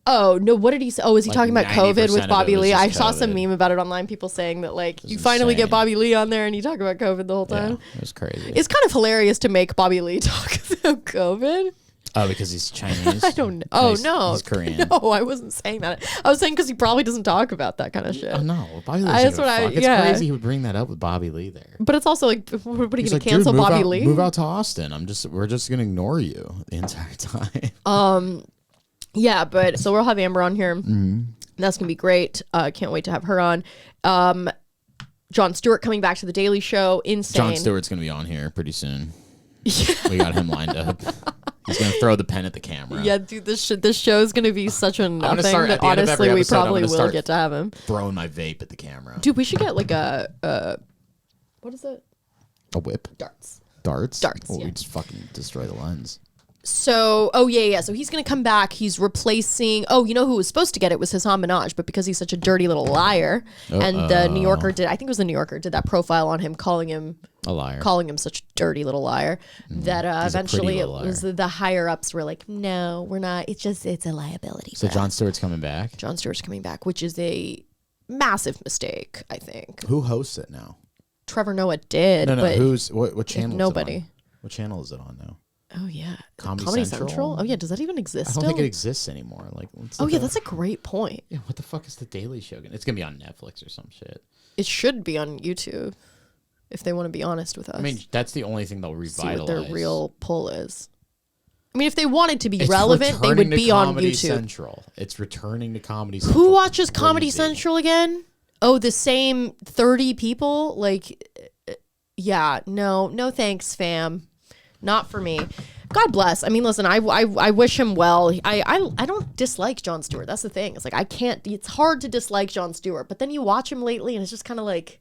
Oh, no, what did he say? Oh, is he talking about COVID with Bobby Lee? I saw some meme about it online, people saying that, like, you finally get Bobby Lee on there and you talk about COVID the whole time. Yeah, it was crazy. It's kind of hilarious to make Bobby Lee talk about COVID. Oh, because he's Chinese? I don't know. Oh, no. He's Korean. No, I wasn't saying that. I was saying because he probably doesn't talk about that kind of shit. Oh, no. Bobby Lee doesn't give a fuck. It's crazy he would bring that up with Bobby Lee there. But it's also like, what are you going to cancel Bobby Lee? Move out to Austin. We're just going to ignore you the entire time. Yeah, but so we'll have Amber on here. Mm-hmm. That's gonna be great. Can't wait to have her on. Jon Stewart coming back to the Daily Show. Insane. Jon Stewart's gonna be on here pretty soon. We got him lined up. He's gonna throw the pen at the camera. Yeah, dude, this show is gonna be such a nothing that honestly we probably will get to have him. Throwing my vape at the camera. Dude, we should get like a what is it? A whip. Darts. Well, we just fucking destroy the lens. So, so he's going to come back. He's replacing, you know who was supposed to get it was Hassan Minaj, but because he's such a dirty little liar, and the New Yorker did that profile on him, calling him a liar, calling him such a dirty little liar, that eventually it was the higher ups were like, no, we're not. It's a liability. So Jon Stewart's coming back? Jon Stewart's coming back, which is a massive mistake, I think. Who hosts it now? Trevor Noah did. No, but what channel nobody. Is it on? What channel is it on now? Oh, yeah. Comedy Central? Oh, yeah. Does that even exist I don't think it exists anymore. That's a great point. Yeah, what the fuck is The Daily Show? It's going to be on Netflix or some shit. It should be on YouTube, if they want to be honest with us. I mean, that's the only thing they'll revitalize. See what their real pull is. I mean, if they wanted to be relevant, they would be on YouTube. Central. It's returning to Comedy Central. Who watches Comedy Central again? Oh, the same 30 people? Like, yeah. No thanks, fam. Not for me. God bless. I mean, listen, I wish him well. I don't dislike Jon Stewart. That's the thing. It's like it's hard to dislike Jon Stewart, but then you watch him lately and it's just kind of like,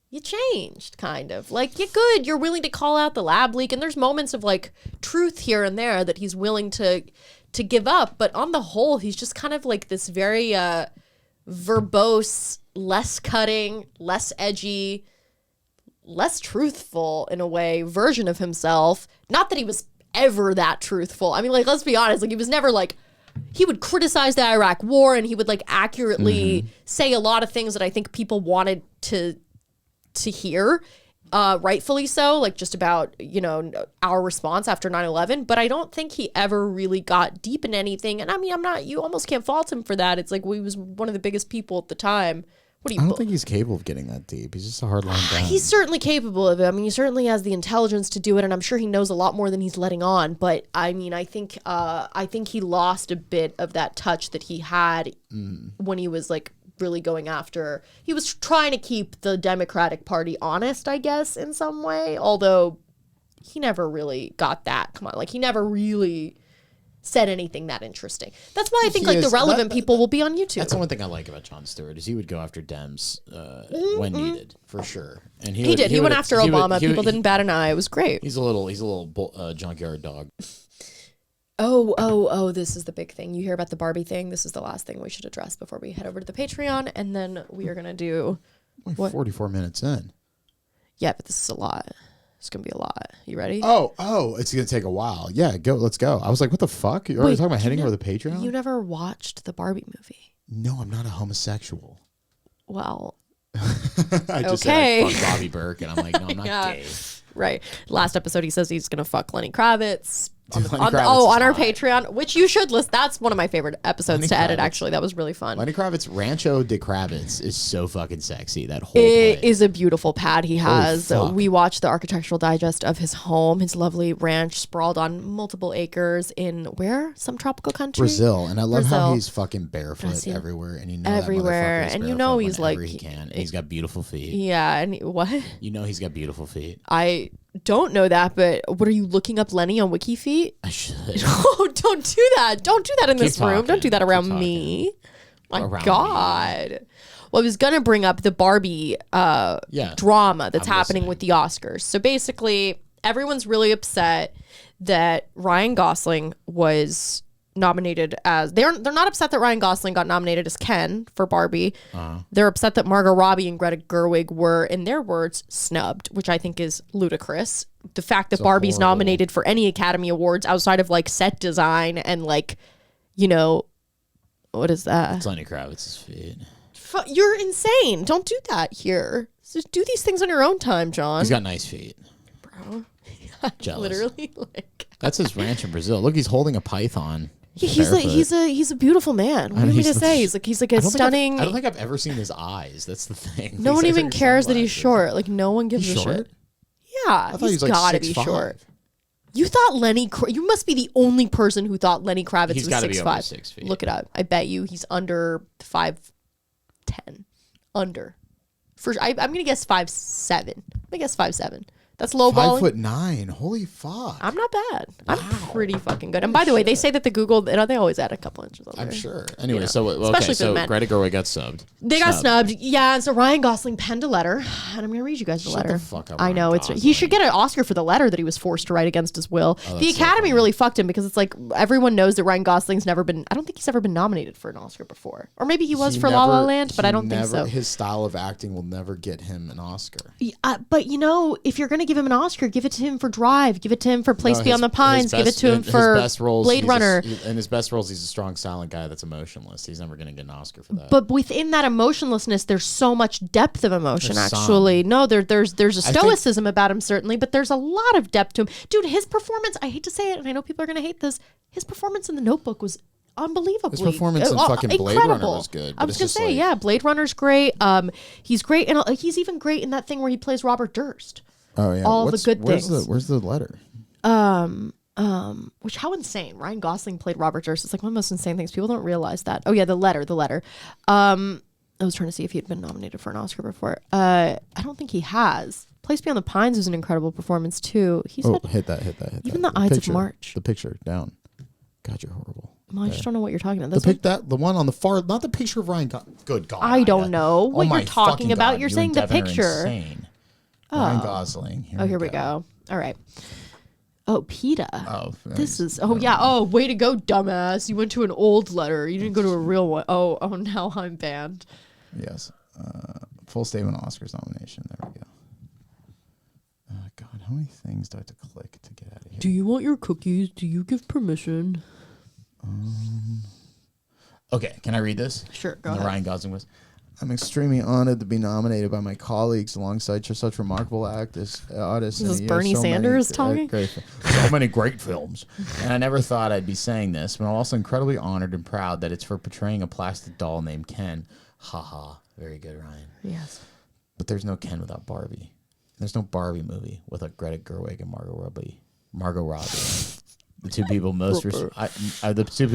you changed, kind of. Like, you're good. You're willing to call out the lab leak, and there's moments of like truth here and there that he's willing to give up, but on the whole, he's just kind of like this very verbose, less cutting, less edgy, less truthful in a way version of himself. Not that he was ever that truthful. I mean, like, let's be honest, like, he was never like, he would criticize the Iraq war and he would like accurately say a lot of things that I think people wanted to to hear. Rightfully so, like just about, you know, our response after 9/11, but I don't think he ever really got deep in anything. And I mean, you almost can't fault him for that. It's like, he was one of the biggest people at the time. I don't think he's capable of getting that deep. He's just a hard line down. He's certainly capable of it. I mean, he certainly has the intelligence to do it, and I'm sure he knows a lot more than he's letting on. But I mean, I think he lost a bit of that touch that he had when he was like really going after. He was trying to keep the Democratic Party honest, I guess, in some way. Although he never really got that. Come on, like he never really said anything that interesting. That's why I think the relevant people will be on YouTube. That's the one thing I like about Jon Stewart is he would go after Dems when needed, for sure. And he did. He went after Obama. People didn't bat an eye. It was great. He's a little junkyard dog. Oh, this is the big thing. You hear about the Barbie thing. This is the last thing we should address before we head over to the Patreon, and then we are going to do... What? 44 minutes in. Yeah, but this is a lot. It's going to be a lot. You ready? Oh, it's going to take a while. Yeah, let's go. I was like, what the fuck? You're already talking about heading over the Patreon? You never watched the Barbie movie? No, I'm not a homosexual. Well, I just said I fucked Bobby Burke, and I'm like, no, I'm not gay. Right. Last episode, he says he's going to fuck Lenny Kravitz. On our Patreon, which you should list. That's one of my favorite episodes to edit, actually. That was really fun. Lenny Kravitz, Rancho de Kravitz is so fucking sexy. That whole It is a beautiful pad he has. We watched the architectural digest of his home, his lovely ranch sprawled on multiple acres in where? Some tropical country? Brazil. And I love how he's fucking barefoot everywhere. And you know everywhere. That and you know he's like... he can. And he's got beautiful feet. Yeah. And what? You know he's got beautiful feet. I don't know that, but what are you looking up Lenny on WikiFeet? I should. Oh, don't do that. Don't do that in this room. Don't do that around me. My God. Well, I was going to bring up the Barbie drama that's happening with the Oscars. So basically, everyone's really upset that Ryan Gosling was nominated as... They're not upset that Ryan Gosling got nominated as Ken for Barbie. They're upset that Margot Robbie and Greta Gerwig were, in their words, snubbed, which I think is ludicrous. The fact that Barbie's nominated for any Academy Awards outside of like set design and like, you know, what is that? It's Lenny Kravitz's feet. You're insane. Don't do that here. Just do these things on your own time, John. He's got nice feet. Bro. Jealous. Literally, like... That's his ranch in Brazil. Look, he's holding a python. He's a beautiful man. What do you mean to say? He's like a stunning... I don't think I've ever seen his eyes. That's the thing. No one even cares that he's short. Like, no one gives a shit. Yeah, he's gotta be short. You thought you must be the only person who thought Lenny Kravitz was 6'5". 6 feet. Look it up. I bet you he's under 5'10". Under. I'm gonna guess 5'7". I'm gonna guess 5'7". That's low balling. 5'9". Holy fuck. I'm not bad. Wow. I'm pretty fucking good. And by the way, they say that the Google, they always add a couple inches on there. I'm sure. Anyway, so Greta Gerwig got subbed. They got snubbed. Yeah, and so Ryan Gosling penned a letter, and I'm going to read you guys the letter. The fuck up, I know. He should get an Oscar for the letter that he was forced to write against his will. The Academy really fucked him because it's like everyone knows that Ryan Gosling's I don't think he's ever been nominated for an Oscar before. Or maybe he was for La La Land, but I don't think so. His style of acting will never get him an Oscar. But you know, if you're going to give him an Oscar, give it to him for Drive, give it to him for Place Beyond the Pines, give it to him for Blade Runner. In his best roles, he's a strong, silent guy that's emotionless. He's never going to get an Oscar for that. But within that emotionlessness, there's so much depth of emotion, actually. No, there's a stoicism about him, certainly, but there's a lot of depth to him. Dude, his performance, I hate to say it, and I know people are going to hate this, his performance in The Notebook was unbelievably. His performance in fucking Blade Runner was good. I was going to say, yeah, Blade Runner's great. He's great, and he's even great in that thing where he plays Robert Durst. Oh yeah, all the good things. Where's the letter? Which how insane! Ryan Gosling played Robert Durst. It's like one of the most insane things. People don't realize that. Oh yeah, the letter. I was trying to see if he'd been nominated for an Oscar before. I don't think he has. Place Beyond the Pines was an incredible performance too. He said, hit that. Even The Ides of March. The picture down. God, you're horrible. Well, I just don't know what you're talking about. The one on the far, not the picture of Ryan. Good God. I don't know what you're talking about. You're saying the picture. Insane. Ryan Gosling. Here we go. All right. Oh, PETA. Oh, this is. Oh, yeah. Oh, way to go, dumbass. You went to an old letter. You didn't go to a real one. Oh, now I'm banned. Yes. Full statement Oscars nomination. There we go. God, how many things do I have to click to get out of here? Do you want your cookies? Do you give permission? Okay, can I read this? Sure, go ahead. Ryan Gosling was. I'm extremely honored to be nominated by my colleagues alongside such remarkable artists. Is this Bernie Sanders talking? So many great films. And I never thought I'd be saying this, but I'm also incredibly honored and proud that it's for portraying a plastic doll named Ken. Haha. Very good, Ryan. Yes. But there's no Ken without Barbie. There's no Barbie movie without Greta Gerwig and Margot Robbie. The two people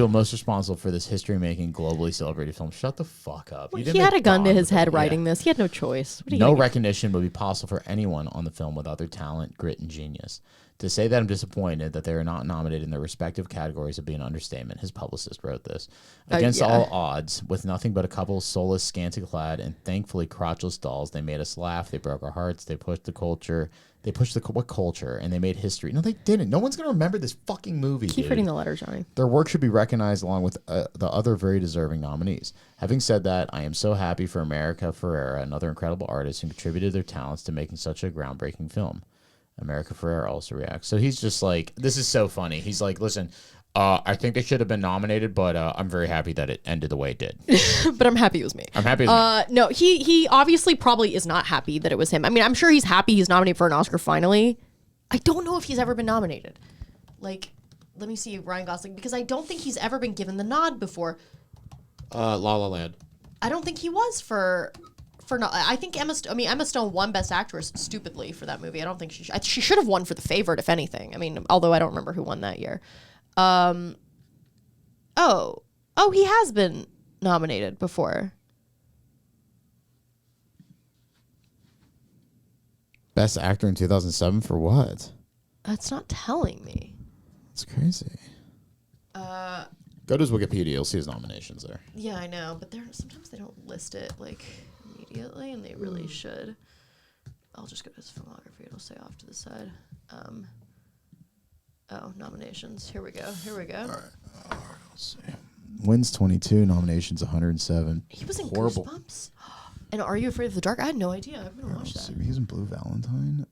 most responsible for this history-making, globally celebrated film. Shut the fuck up. Well, he had a gun to his head writing this. He had no choice. No recognition would be possible for anyone on the film without their talent, grit, and genius. To say that I'm disappointed that they are not nominated in their respective categories would be an understatement. His publicist wrote this. Against all odds, with nothing but a couple of soulless, scantily clad, and thankfully crotchless dolls, they made us laugh, they broke our hearts, they pushed the culture. They pushed what culture, and they made history. No, they didn't. No one's going to remember this fucking movie, Keep reading the letter, Johnny. Their work should be recognized along with the other very deserving nominees. Having said that, I am so happy for America Ferrera, another incredible artist who contributed their talents to making such a groundbreaking film. America Ferrera also reacts. So he's just like, this is so funny. He's like, listen, I think they should have been nominated, but I'm very happy that it ended the way it did. But I'm happy it was me. I'm happy it was me. No, he obviously probably is not happy that it was him. I mean, I'm sure he's happy he's nominated for an Oscar finally. I don't know if he's ever been nominated. Like, let me see Ryan Gosling, because I don't think he's ever been given the nod before. La La Land. I don't think he was for no. I think Emma Stone won Best Actress stupidly for that movie. I don't think she should have won for The Favorite, if anything. I mean, although I don't remember who won that year. He has been nominated before. Best Actor in 2007 for what? That's not telling me. It's crazy. Go to his Wikipedia. You'll see his nominations there. Yeah, I know, but sometimes they don't list it like immediately, and they really should. I'll just go to his filmography. It'll say off to the side. Nominations. Here we go. All right. Let's see. Wins 22, nominations 107. He was in Goosebumps? And Are You Afraid of the Dark? I had no idea. I'm going to watch that. He was in Blue Valentine.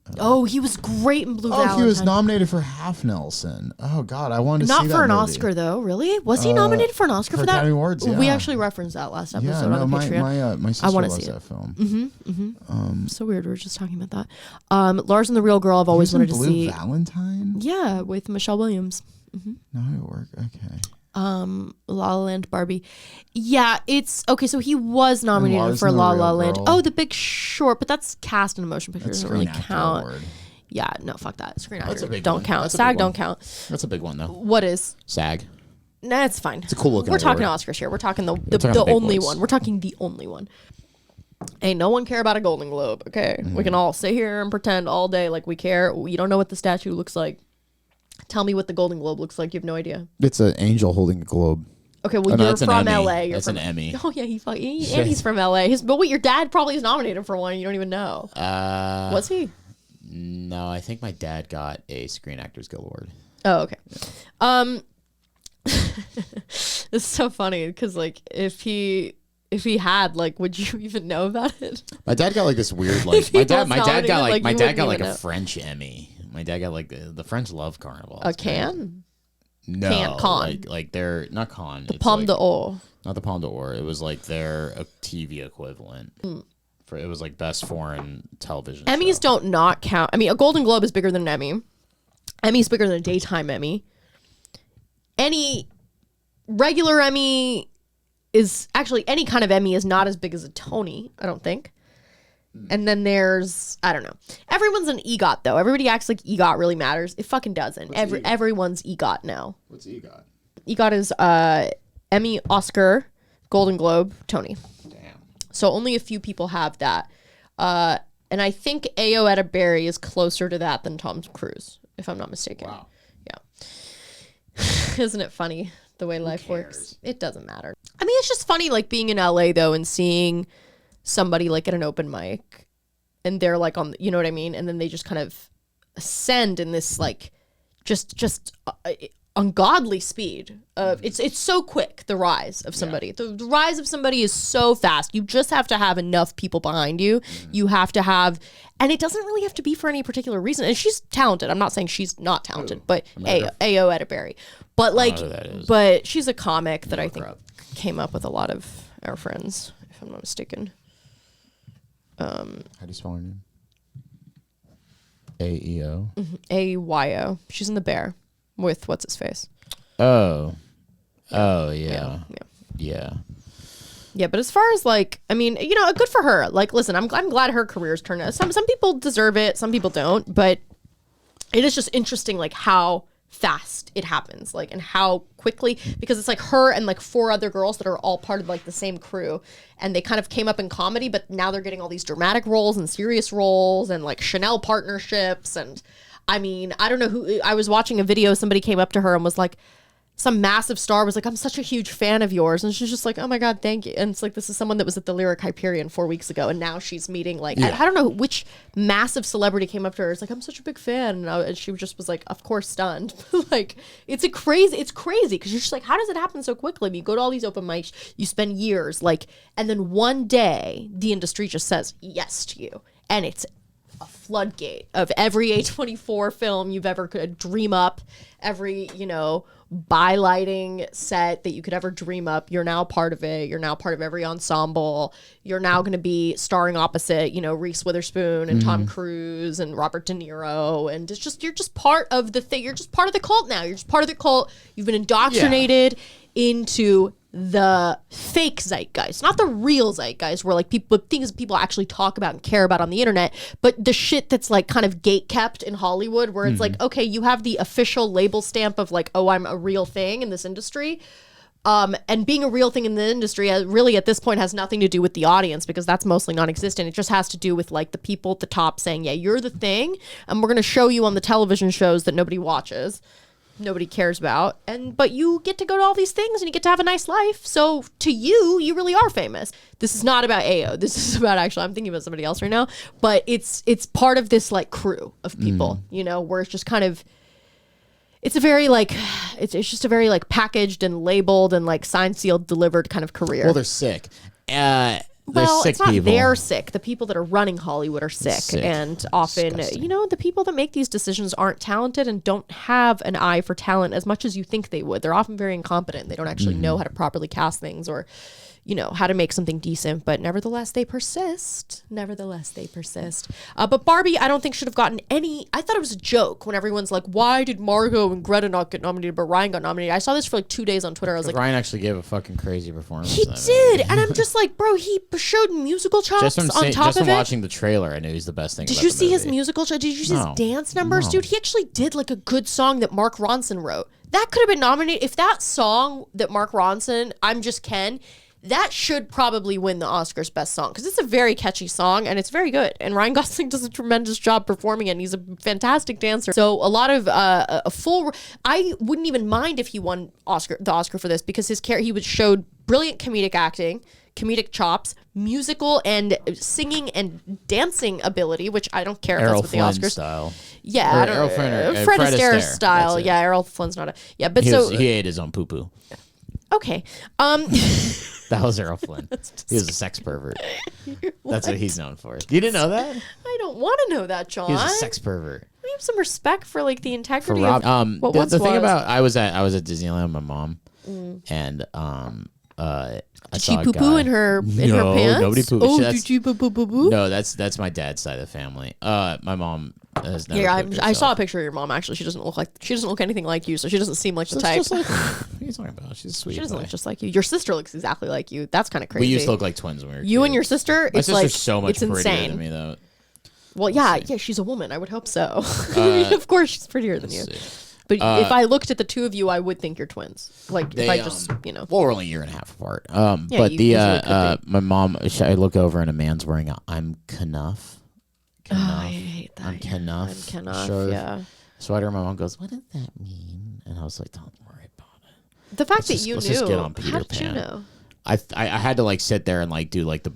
He was great in Blue Valentine. He was nominated for Half Nelson. Oh, God, I wanted to see that Not for an movie. Oscar, though, really? Was he nominated for an Oscar for that? Academy Awards, yeah. We actually referenced that last episode on the Patreon. My sister loves that film. So weird. We were just talking about that. Lars and the Real Girl I've always wanted to see. Blue Valentine? Yeah, with Michelle Williams. No, it worked. Okay. La La Land, Barbie. Yeah, it's okay. So he was nominated for La La Land. Girl. Oh, The Big Short, but that's cast in a motion picture. Doesn't really count. Award. Yeah, no, fuck that. Screen actor don't count. SAG don't count. That's a big one though. What is SAG? Nah, it's fine. It's a cool looking. We're talking Oscars here. We're talking the only one. We're talking the only one. Ain't no one care about a Golden Globe. Okay, we can all sit here and pretend all day like we care. You don't know what the statue looks like. Tell me what the Golden Globe looks like. You have no idea. It's an angel holding a globe. Okay, well, you're from LA. That's an Emmy. Oh, yeah, and he's from LA. But wait, your dad probably is nominated for one. You don't even know. Was he? No, I think my dad got a Screen Actors Guild Award. Oh, okay. It's so funny because, like, if he had, like, would you even know about it? My dad got like this weird, like my dad got like a French Emmy. My dad got like the French love carnival. A can? No, con. Like they're not con. The Palme d'Or. Not the Palme d'Or. It was like their TV equivalent. For it was like best foreign television. Emmys don't not count. I mean, a Golden Globe is bigger than an Emmy. Emmy's bigger than a daytime Emmy. Any regular Emmy is actually any kind of Emmy is not as big as a Tony. I don't think. And then there's, I don't know. Everyone's an EGOT, though. Everybody acts like EGOT really matters. It fucking doesn't. Everyone's EGOT now. What's EGOT? EGOT is Emmy, Oscar, Golden Globe, Tony. Damn. So only a few people have that. And I think Ayo Edebiri is closer to that than Tom Cruise, if I'm not mistaken. Wow. Yeah. Isn't it funny the way life works? It doesn't matter. I mean, it's just funny, like, being in LA, though, and seeing somebody like at an open mic and they're like on, you know what I mean? And then they just kind of ascend in this like just ungodly speed of it's so quick, the rise of somebody. The rise of somebody is so fast. You just have to have enough people behind you. You have to have, and it doesn't really have to be for any particular reason. And she's talented. I'm not saying she's not talented, but Ayo Edebiri. But like, but she's a comic that I think came up with a lot of our friends, if I'm not mistaken. How do you spell her name? A-E-O? A-Y-O. She's in The Bear with what's his face. Oh. Oh, yeah. Yeah. Yeah, but as far as like, I mean, you know, good for her. Like, listen, I'm glad her career's turned out. Some people deserve it, some people don't, but it is just interesting, like how fast it happens, like, and how quickly, because it's like her and like 4 other girls that are all part of like the same crew, and they kind of came up in comedy, but now they're getting all these dramatic roles and serious roles and like Chanel partnerships. And I mean, I don't know who, I was watching a video, somebody came up to her and was like, some massive star was like, I'm such a huge fan of yours. And she's just like, oh my God, thank you. And it's like, this is someone that was at the Lyric Hyperion 4 weeks ago. And now she's meeting like, I don't know which massive celebrity came up to her. It's like, I'm such a big fan. And she just was like, of course, stunned. Like, it's crazy. Because you're just like, how does it happen so quickly? I mean, you go to all these open mics, you spend years, like, and then one day the industry just says yes to you. And it's a floodgate of every A24 film you've ever could dream up, every, you know, bylighting set that you could ever dream up. You're now part of it. You're now part of every ensemble. You're now going to be starring opposite, you know, Reese Witherspoon and Tom Cruise and Robert De Niro. And it's just, you're just part of the thing. You're just part of the cult now. You're just part of the cult. You've been indoctrinated into the fake zeitgeist, not the real zeitgeist, where like things people actually talk about and care about on the internet, but the shit that's like kind of gate kept in Hollywood, where it's like, okay, you have the official label stamp of like, oh, I'm a real thing in this industry. And being a real thing in the industry really at this point has nothing to do with the audience, because that's mostly non-existent. It just has to do with like the people at the top saying, yeah, you're the thing, and we're going to show you on the television shows that nobody watches, nobody cares about, but you get to go to all these things and you get to have a nice life. So to you really are famous. This is not about AO. This is about, actually, I'm thinking about somebody else right now, but it's part of this like crew of people, you know, where it's just kind of, it's a very like, it's just a very like packaged and labeled and like signed, sealed, delivered kind of career. Well, they're sick. Well, sick it's not people. they're sick. The people that are running Hollywood are sick. And often, you know, the people that make these decisions aren't talented and don't have an eye for talent as much as you think they would. They're often very incompetent. They don't actually know how to properly cast things or, you know, how to make something decent. But nevertheless, they persist. But Barbie, I don't think should have gotten any. I thought it was a joke when everyone's like, why did Margot and Greta not get nominated, but Ryan got nominated? I saw this for like 2 days on Twitter. I was like, Ryan actually gave a fucking crazy performance. He did. And I'm just like, bro, he showed musical chops on top of it. Just from watching the trailer, I knew he's the best thing. Did you see his musical chops? Did you see his dance numbers? Dude, he actually did like a good song that Mark Ronson wrote. That could have been nominated. If that song that Mark Ronson, I'm Just Ken, that should probably win the Oscars Best Song, because it's a very catchy song and it's very good. And Ryan Gosling does a tremendous job performing it, and he's a fantastic dancer. So a lot of I wouldn't even mind if he won the Oscar for this, because he showed brilliant comedic acting, comedic chops, musical and singing and dancing ability, which I don't care if that's what the Oscars style. Yeah, I don't know. Fred Astaire style. Yeah, Errol Flynn's not he ate his own poo poo. Okay. That was Errol Flynn. He was a sex pervert. That's what he's known for. You didn't know that? I don't want to know that, John. He was a sex pervert. I have some respect for like the integrity of what once the was. thing about I was at Disneyland with my mom, and did she poo poo in her pants? Nobody poo. Oh, did you poo poo? No, that's my dad's side of the family. My mom has never. Yeah, I saw a picture of your mom. Actually, she doesn't look anything like you, so she doesn't seem like the type. Just like, what are you talking about? She's sweet. She doesn't look just like you. Your sister looks exactly like you. That's kind of crazy. We used to look like twins when we were you kids. And your sister. My sister's like so much it's prettier insane. than me, though. Well, yeah, she's a woman. I would hope so. Of course, she's prettier than you. But if I looked at the two of you, I would think you're twins. Like, if I just, you know. Well, we're only a year and a half apart. But my mom, I look over and a man's wearing a I'm Knuff. Oh, I hate that. I'm Knuff. I'm Knuff, yeah. Sweater. My mom goes, what does that mean? And I was like, don't worry about it. The fact that you knew. Let's just get on Peter How did Pan. you know? I had to like sit there and like do like the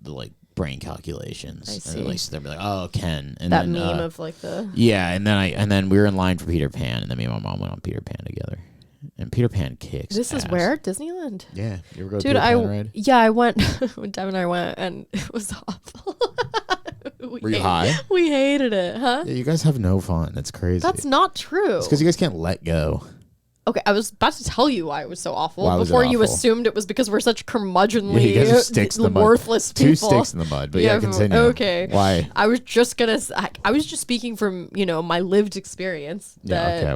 like brain calculations. I see. And like sit there and be like, oh, Ken. And that then, meme of like the. Yeah, and then we were in line for Peter Pan, and then me and my mom went on Peter Pan together. And Peter Pan kicks. This ass. is where? Disneyland? Yeah. You ever go to Dude, Peter Pan ride? Yeah, I went when Dev and I went, and it was awful. Were you high? We hated it, huh? Yeah, you guys have no fun. That's crazy. That's not true. It's because you guys can't let go. Okay, I was about to tell you why it was so awful before you awful? assumed it was because we're such curmudgeonly, worthless people. 2 sticks in the mud, but yeah, continue. Okay. Why? I was just speaking from, my lived experience that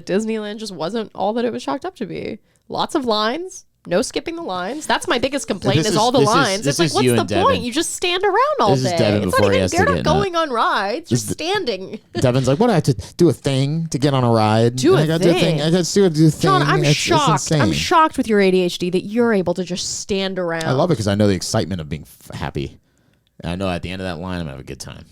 Disneyland just wasn't all that it was chalked up to be. Lots of lines. No skipping the lines. That's my biggest complaint is all the lines. It's like, what's the point? You just stand around all day. You're not going on rides. You're standing. Devin's like, what? I have to do a thing to get on a ride. I got to do a thing. I got to do a thing. John, I'm shocked. I'm shocked with your ADHD that you're able to just stand around. I love it because I know the excitement of being happy. And I know at the end of that line, I'm going to have a good time.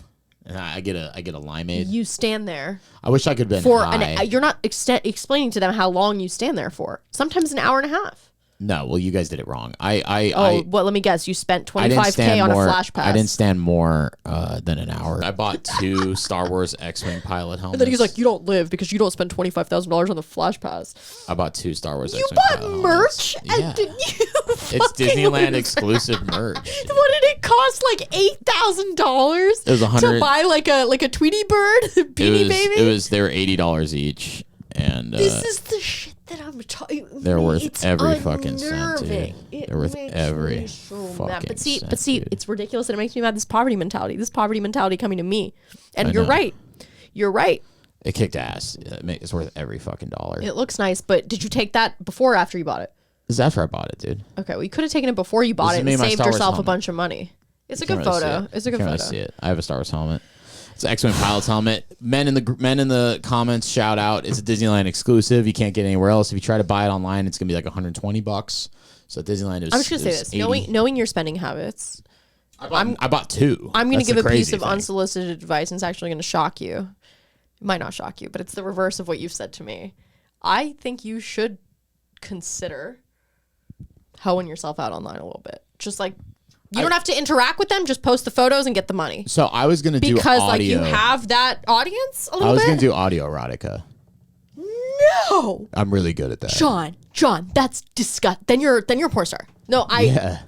And I get a limeade. You stand there. I wish I could have been high. You're not explaining to them how long you stand there for. Sometimes an hour and a half. No, well, you guys did it wrong. Well, let me guess. You spent $25K on a Flash Pass. I didn't stand more than an hour. I bought 2 Star Wars X-Wing pilot helmets. And then he's like, you don't live because you don't spend $25,000 on the Flash Pass. I bought 2 Star Wars X-Wing pilot helmets. You bought merch? Yeah. It's Disneyland exclusive merch. What did it cost? Like $8,000? It was $100 to buy like a Tweety Bird Beanie Baby? They were $80 each. And this is the shit that I'm talking. They're worth every fucking cent, dude. They're worth every fucking cent. But see, it's ridiculous and it makes me mad. This poverty mentality coming to me. And you're right. You're right. It kicked ass. It's worth every fucking dollar. It looks nice, but did you take that before or after you bought it? This is after I bought it, dude. Okay, well, you could have taken it before you bought it and saved yourself a bunch of money. It's a good photo. It's a good photo. See it. I have a Star Wars helmet. It's an X-Wing pilot's helmet. Men in the comments shout out. It's a Disneyland exclusive. You can't get it anywhere else. If you try to buy it online, it's gonna be like $120. So Disneyland is. I was gonna say this. Knowing your spending habits, I bought 2. I'm gonna give a piece of unsolicited advice, and it's actually gonna shock you. It might not shock you, but it's the reverse of what you've said to me. I think you should consider hoeing yourself out online a little bit. Just like. You don't have to interact with them. Just post the photos and get the money. So I was going to do audio. Because, like, you have that audience a little bit? I was going to do audio erotica. No. I'm really good at that. John, that's disgusting. Then you're a porn star. No, Yeah.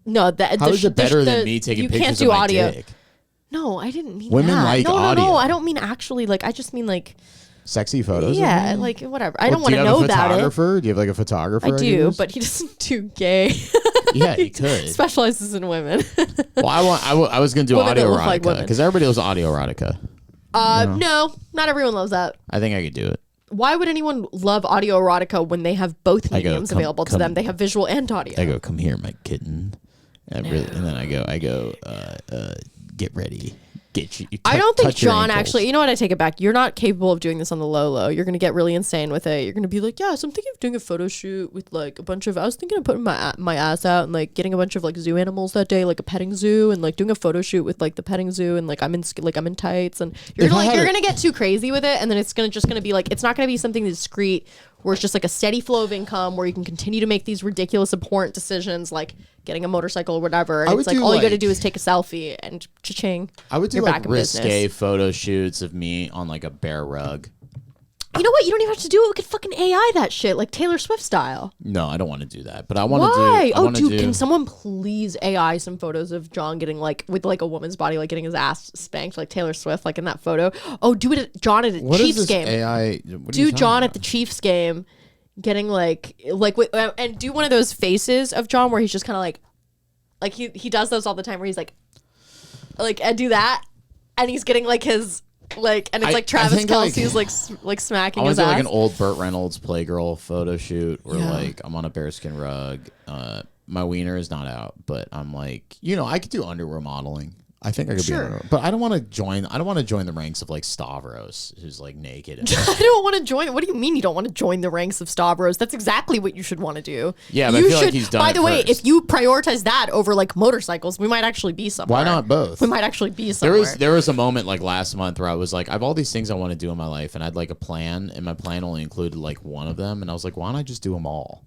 No, how is it better than me taking pictures of my dick? No, I didn't mean Women that. like audio. No, I don't mean actually. Like, I just mean, like... Sexy photos? Yeah, like, whatever. I don't want to know about it. Do you have, like, a photographer? I do, but he doesn't do gay. Yeah, he could. Specializes in women. Well, I was going to do audio erotica because everybody loves audio erotica. No, not everyone loves that. I think I could do it. Why would anyone love audio erotica when they have both mediums available to them? They have visual and audio. I go, come here, my kitten. And then I go, get ready. I don't think John actually, you know what, I take it back. You're not capable of doing this on the low. You're going to get really insane with it. You're going to be like, yeah, so I'm thinking of doing a photo shoot with like a bunch of, I was thinking of putting my ass out and like getting a bunch of like zoo animals that day, like a petting zoo, and like doing a photo shoot with like the petting zoo, and like I'm in tights, and you're going to get too crazy with it, and then it's just going to be like, it's not going to be something discreet where it's just like a steady flow of income where you can continue to make these ridiculous abhorrent decisions like getting a motorcycle or whatever, and it's like all you got to do is take a selfie and cha-ching. I would do like risque photo shoots of me on like a bear rug. You know what? You don't even have to do it. We could fucking AI that shit, like Taylor Swift style. No, I don't want to do that. But I want to do. Dude, can someone please AI some photos of John getting like with like a woman's body, like getting his ass spanked, like Taylor Swift, like in that photo? Oh, do it at John at a Chiefs game. AI. Do John at the Chiefs game, getting like and do one of those faces of John where he's just kind of like he does those all the time where he's like and do that, and he's getting like his. Like, and it's like Travis Kelce's like smacking his ass. I want to do like an old Burt Reynolds Playgirl photo shoot where like I'm on a bearskin rug. My wiener is not out, but I'm like, I could do underwear modeling. I think I could be underwear. But I don't want to join the ranks of like Stavros, who's like naked. I don't want to join. What do you mean you don't want to join the ranks of Stavros? That's exactly what you should want to do. Yeah, but I feel like he's done. By the way, if you prioritize that over like motorcycles, we might actually be somewhere. Why not both? We might actually be somewhere. There was a moment like last month where I was like, I have all these things I want to do in my life, and I had like a plan, and my plan only included like one of them, and I was like, why don't I just do them all?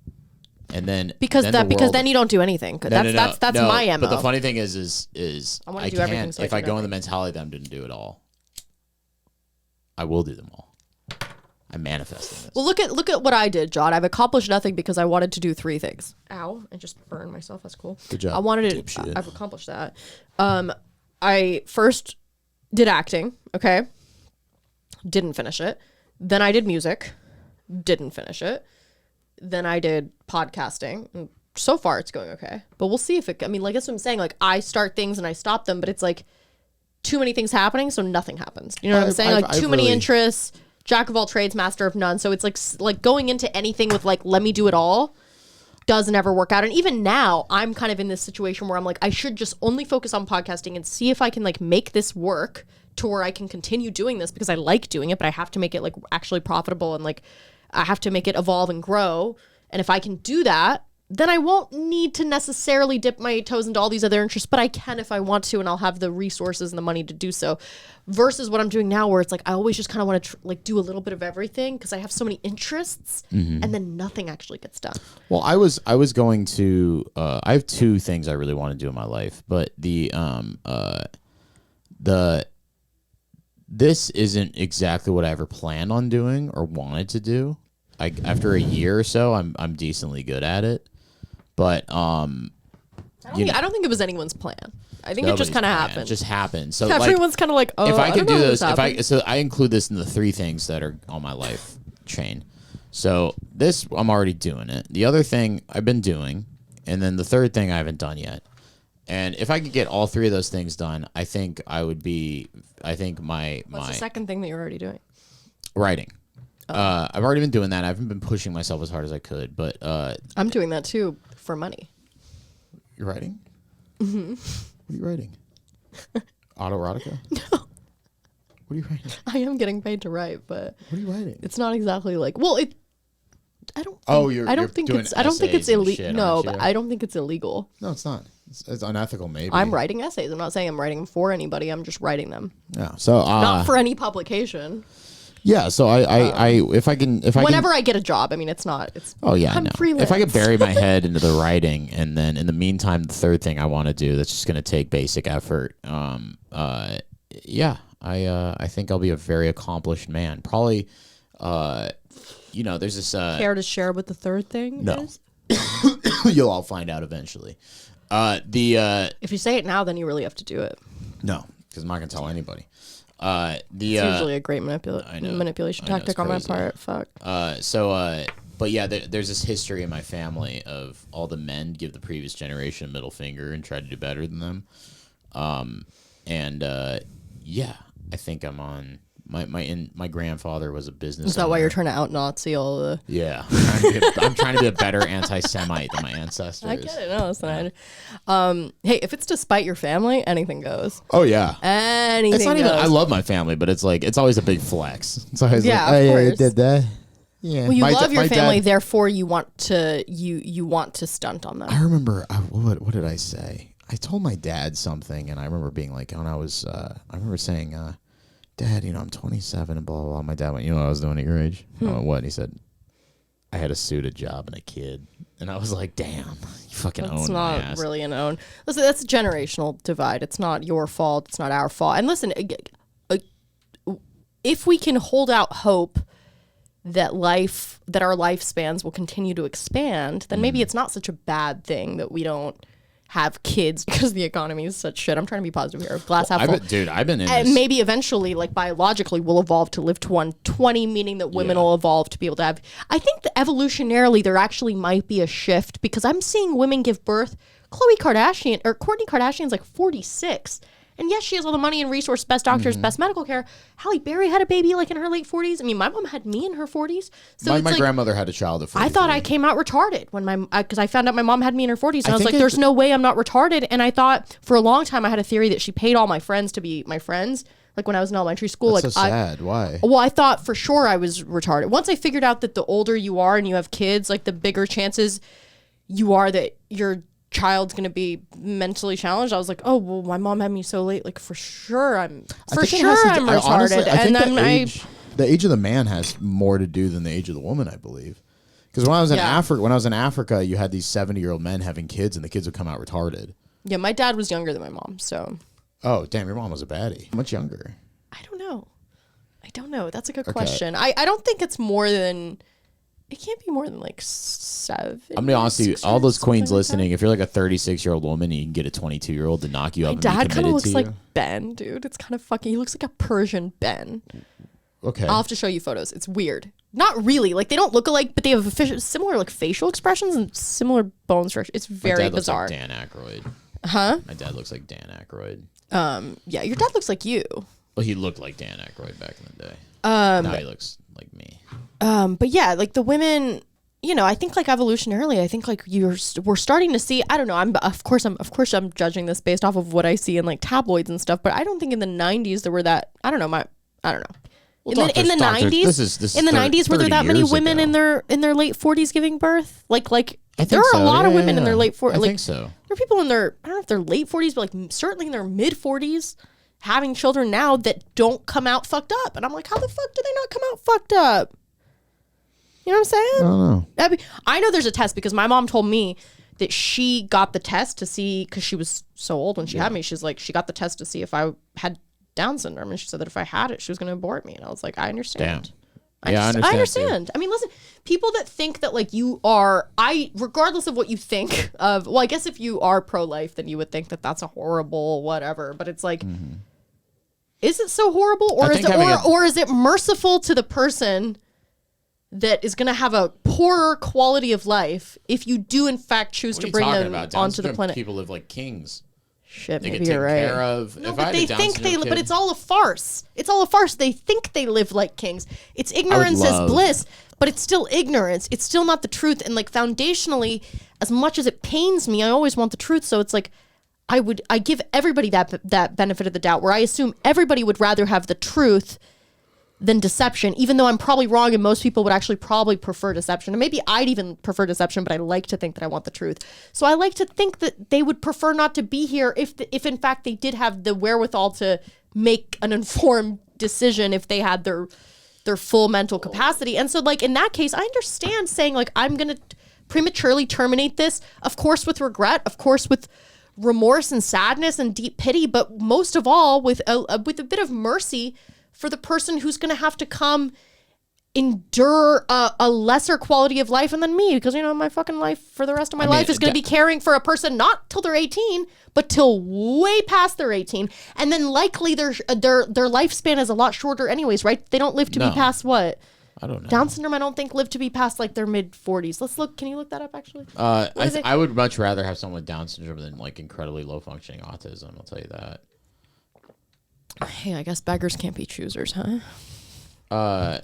And then because then you don't do anything. That's my MO. But the funny thing is I can't, if I go in the mentality that I'm going to do it all, I will do them all. I'm manifesting this. Well, look at what I did, John. I've accomplished nothing because I wanted to do 3 things. Ow! I just burned myself. That's cool. Good job. I wanted to. I've accomplished that. I first did acting. Okay. Didn't finish it. Then I did music. didn't finish it. Then I did podcasting. And so far, it's going okay. But we'll see if it... I mean, like, that's what I'm saying. Like, I start things and I stop them, but it's like too many things happening, so nothing happens. You know what I'm saying? Like, too many interests, jack of all trades, master of none. So it's like going into anything with, like, let me do it all doesn't ever work out. And even now, I'm kind of in this situation where I'm like, I should just only focus on podcasting and see if I can, like, make this work to where I can continue doing this because I like doing it, but I have to make it, like, actually profitable and, like, I have to make it evolve and grow. And if I can do that, then I won't need to necessarily dip my toes into all these other interests, but I can if I want to, and I'll have the resources and the money to do so. Versus what I'm doing now, where it's like I always just kind of want to like do a little bit of everything because I have so many interests, and then nothing actually gets done. Well, I was going to. I have two things I really want to do in my life, but this isn't exactly what I ever planned on doing or wanted to do. After a year or so, I'm decently good at it. But I don't think it was anyone's plan. I think it just kind of happened. It just happened. So everyone's kind of like, oh, if I could do this, so I include this in the three things that are on my life chain. So this, I'm already doing it. The other thing I've been doing, and then the third thing I haven't done yet. And if I could get all three of those things done, I think I would be. I think my What's the second thing that you're already doing? Writing. I've already been doing that. I haven't been pushing myself as hard as I could, but I'm doing that too for money. You're writing? Mm-hmm. What are you writing? Autoerotica? No. What are you writing? I am getting paid to write, but what are you writing? It's not exactly like I don't. Think, I don't think it's illegal. No, but I don't think it's illegal. No, it's not. It's unethical, maybe. I'm writing essays. I'm not saying I'm writing them for anybody. I'm just writing them. Yeah. So not for any publication. Yeah, so if I whenever I get a job, I mean, it's not. It's I'm freelance. If I could bury my head into the writing, and then in the meantime, the third thing I want to do that's just going to take basic effort. I think I'll be a very accomplished man. Probably, there's this. Care to share what the third thing is? You'll all find out eventually. If you say it now, then you really have to do it. No, because I'm not going to tell anybody. It's usually a great manipulation tactic on my part. Fuck. But yeah, there's this history in my family of all the men give the previous generation a middle finger and try to do better than them. I think I'm on. My grandfather was a business. Is that why you're trying to out Nazi all the? Yeah, I'm trying to be a better anti-Semite than my ancestors. I get it. No, it's not. Hey, if it's to spite your family, anything goes. Oh yeah, anything. It's not goes. even. I love my family, but it's like it's always a big flex. It's always of course. I did that. Yeah. Well, you love your family, therefore you want to stunt on them. I remember what did I say? I told my dad something, and I remember being like, when I was, I remember saying. Dad, I'm 27 and blah, blah, blah. My dad went, you know what I was doing at your age? I went, what? And he said, I had a suit, a job, and a kid. And I was like, damn, you fucking own my ass. It's not really an own. Listen, that's a generational divide. It's not your fault. It's not our fault. And listen, if we can hold out hope that our lifespans will continue to expand, then maybe it's not such a bad thing that we don't have kids because the economy is such shit. I'm trying to be positive here. Glass half full. I've been in and this. Maybe eventually, like biologically, we'll evolve to live to 120, meaning that women will evolve to be able to have. I think that evolutionarily there actually might be a shift because I'm seeing women give birth. Kourtney Kardashian's like 46. And yes, she has all the money and resources, best doctors, best medical care. Halle Berry had a baby like in her late 40s. I mean, my mom had me in her 40s. So my grandmother had a child at 43. I thought I came out retarded because I found out my mom had me in her 40s. And I was like, there's no way I'm not retarded. And I thought for a long time I had a theory that she paid all my friends to be my friends. Like when I was in elementary school. That's so sad. Why? Well, I thought for sure I was retarded. Once I figured out that the older you are and you have kids, like the bigger chances you are that your child's gonna be mentally challenged. I was like, oh well, my mom had me so late. Like for sure, I'm retarded. Honestly, I think the age of the man has more to do than the age of the woman, I believe. Because when I was in Africa, you had these 70-year-old men having kids, and the kids would come out retarded. Yeah, my dad was younger than my mom, so. Oh damn, your mom was a baddie. Much younger. I don't know. That's a good question. I don't think it's more than. It can't be more than like 7. I'm gonna be honest with you, all those queens listening, if you're like a 36-year-old woman and you can get a 22-year-old to knock you up and be committed to you. My dad kind of looks like Ben, dude. It's kind of fucking. He looks like a Persian Ben. Okay. I'll have to show you photos. It's weird. not really. Like, they don't look alike, but they have similar, like, facial expressions and similar bone structure. It's very bizarre. My dad looks like Dan Aykroyd. Huh? My dad looks like Dan Aykroyd. Yeah, your dad looks like you. Well, he looked like Dan Aykroyd back in the day. Now he looks like me. But yeah, like, the women, you know, I think, like, evolutionarily, I think, like, we're starting to see, I don't know, of course I'm judging this based off of what I see in, like, tabloids and stuff, but I don't think in the 90s there were that, I don't know. Well, in the 90s, in the 90s, were there that many women in their late 40s giving birth? Like there are a lot of women in their late 40s. I think so. There are people in their, I don't know if they're late 40s, but like certainly in their mid 40s having children now that don't come out fucked up. And I'm like, how the fuck do they not come out fucked up? You know what I'm saying? I don't know. I know there's a test because my mom told me that she got the test to see, because she was so old when she had me. She's like, she got the test to see if I had Down syndrome, and she said that if I had it, she was going to abort me. And I was like, I understand. Damn. I understand. I mean, listen, people that think that like you are, regardless of what you think of, well, I guess if you are pro-life, then you would think that that's a horrible whatever. But it's like, is it so horrible, or is it merciful to the person that is going to have a poorer quality of life if you do in fact choose to bring them onto the planet? People live like kings. Shit, they maybe get you're taken right. care of. No, but they think but it's all a farce. It's all a farce. They think they live like kings. It's ignorance as bliss, but it's still ignorance. It's still not the truth. And like foundationally, as much as it pains me, I always want the truth. So it's like, I give everybody that benefit of the doubt, where I assume everybody would rather have the truth than deception, even though I'm probably wrong and most people would actually probably prefer deception. And maybe I'd even prefer deception, but I like to think that I want the truth. So I like to think that they would prefer not to be here if in fact they did have the wherewithal to make an informed decision if they had their full mental capacity. And so like in that case, I understand saying like, I'm going to prematurely terminate this, of course with regret, of course with remorse and sadness and deep pity, but most of all with a bit of mercy for the person who's going to have to come endure a lesser quality of life than me, because you know my fufucking life for the rest of my life is going to be caring for a person not till they're 18 but till way past their 18, and then likely their lifespan is a lot shorter anyways, right? They don't live to be past what? I don't know. Down syndrome, I don't think live to be past like their mid 40s. Let's look. Can you look that up actually? I would much rather have someone with Down syndrome than like incredibly low functioning autism. I'll tell you that. Hey, I guess beggars can't be choosers, huh?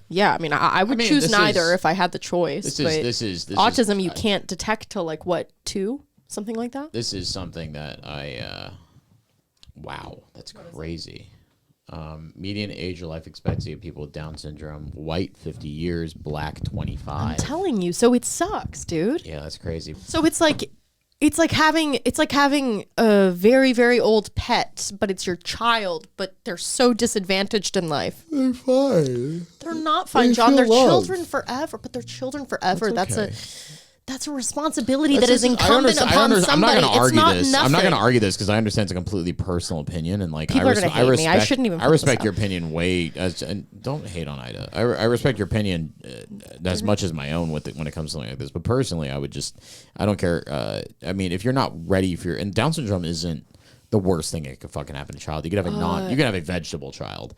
Yeah, I mean, I would choose neither if I had the choice. This is autism. You can't detect till like what, 2, something like that. This is something that wow, that's crazy. Median age of life expectancy of people with Down syndrome: white 50 years, black 25. I'm telling you, so it sucks, dude. Yeah, that's crazy. So it's like having a very, very old pet, but it's your child, but they're so disadvantaged in life. They're fine. They're not fine, John. They're children forever, but they're children forever. That's a responsibility that is incumbent upon somebody. I'm not going to argue this. Nothing. I'm not going to argue this because I understand it's a completely personal opinion, and like people are going to hate me. I shouldn't even. I respect your opinion and don't hate on Ida. I respect your opinion as much as my own when it comes to something like this. But personally, I don't care. I mean, if you're not ready and Down syndrome isn't the worst thing that could fucking happen to a child. You could have you could have a vegetable child.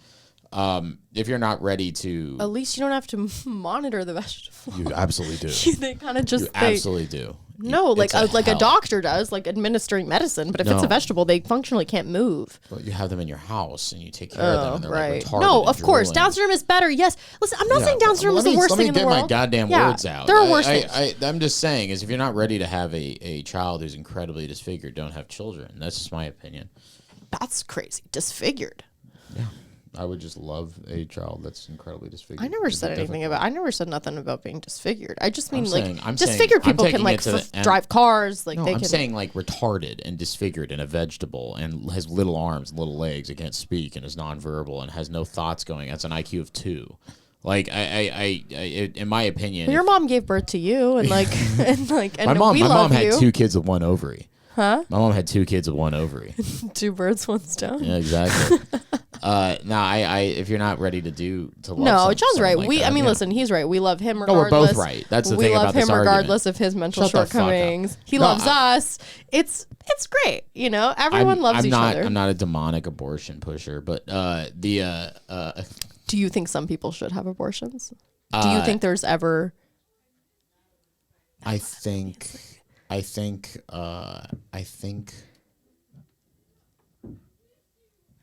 If you're not ready to, at least you don't have to monitor the vegetable. You absolutely do. They kind of just absolutely do. No, like a doctor does, like administering medicine. But if it's a vegetable, they functionally can't move. But you have them in your house and you take care of them. And they're right. Like retarded. No, of course, Down syndrome is better. Yes. Listen, I'm not saying Down syndrome is the worst thing in the world. Let me get my goddamn words out. There are worse things. I'm just saying is if you're not ready to have a child who's incredibly disfigured, don't have children. That's just my opinion. That's crazy. Disfigured. Yeah. I would just love a child that's incredibly disfigured. I never said anything about. I never said nothing about being disfigured. I just mean disfigured people can like drive cars. Like I'm saying like retarded and disfigured and a vegetable and has little arms, little legs, and can't speak and is nonverbal and has no thoughts going. That's an IQ of 2. Like I in my opinion, well, your mom gave birth to you and like and my mom had 2 kids with 1 ovary. Huh? My mom had 2 kids with 1 ovary. 2 birds, 1 stone. Yeah, exactly. If you're not ready to love. No, John's right. Listen, he's right. We love him regardless. No, we're both right. That's the thing about this argument. We love him regardless of his mental shortcomings. He loves us. It's great. You know, everyone loves each other. I'm not a demonic abortion pusher, but Do you think some people should have abortions? Do you think there's ever? I think.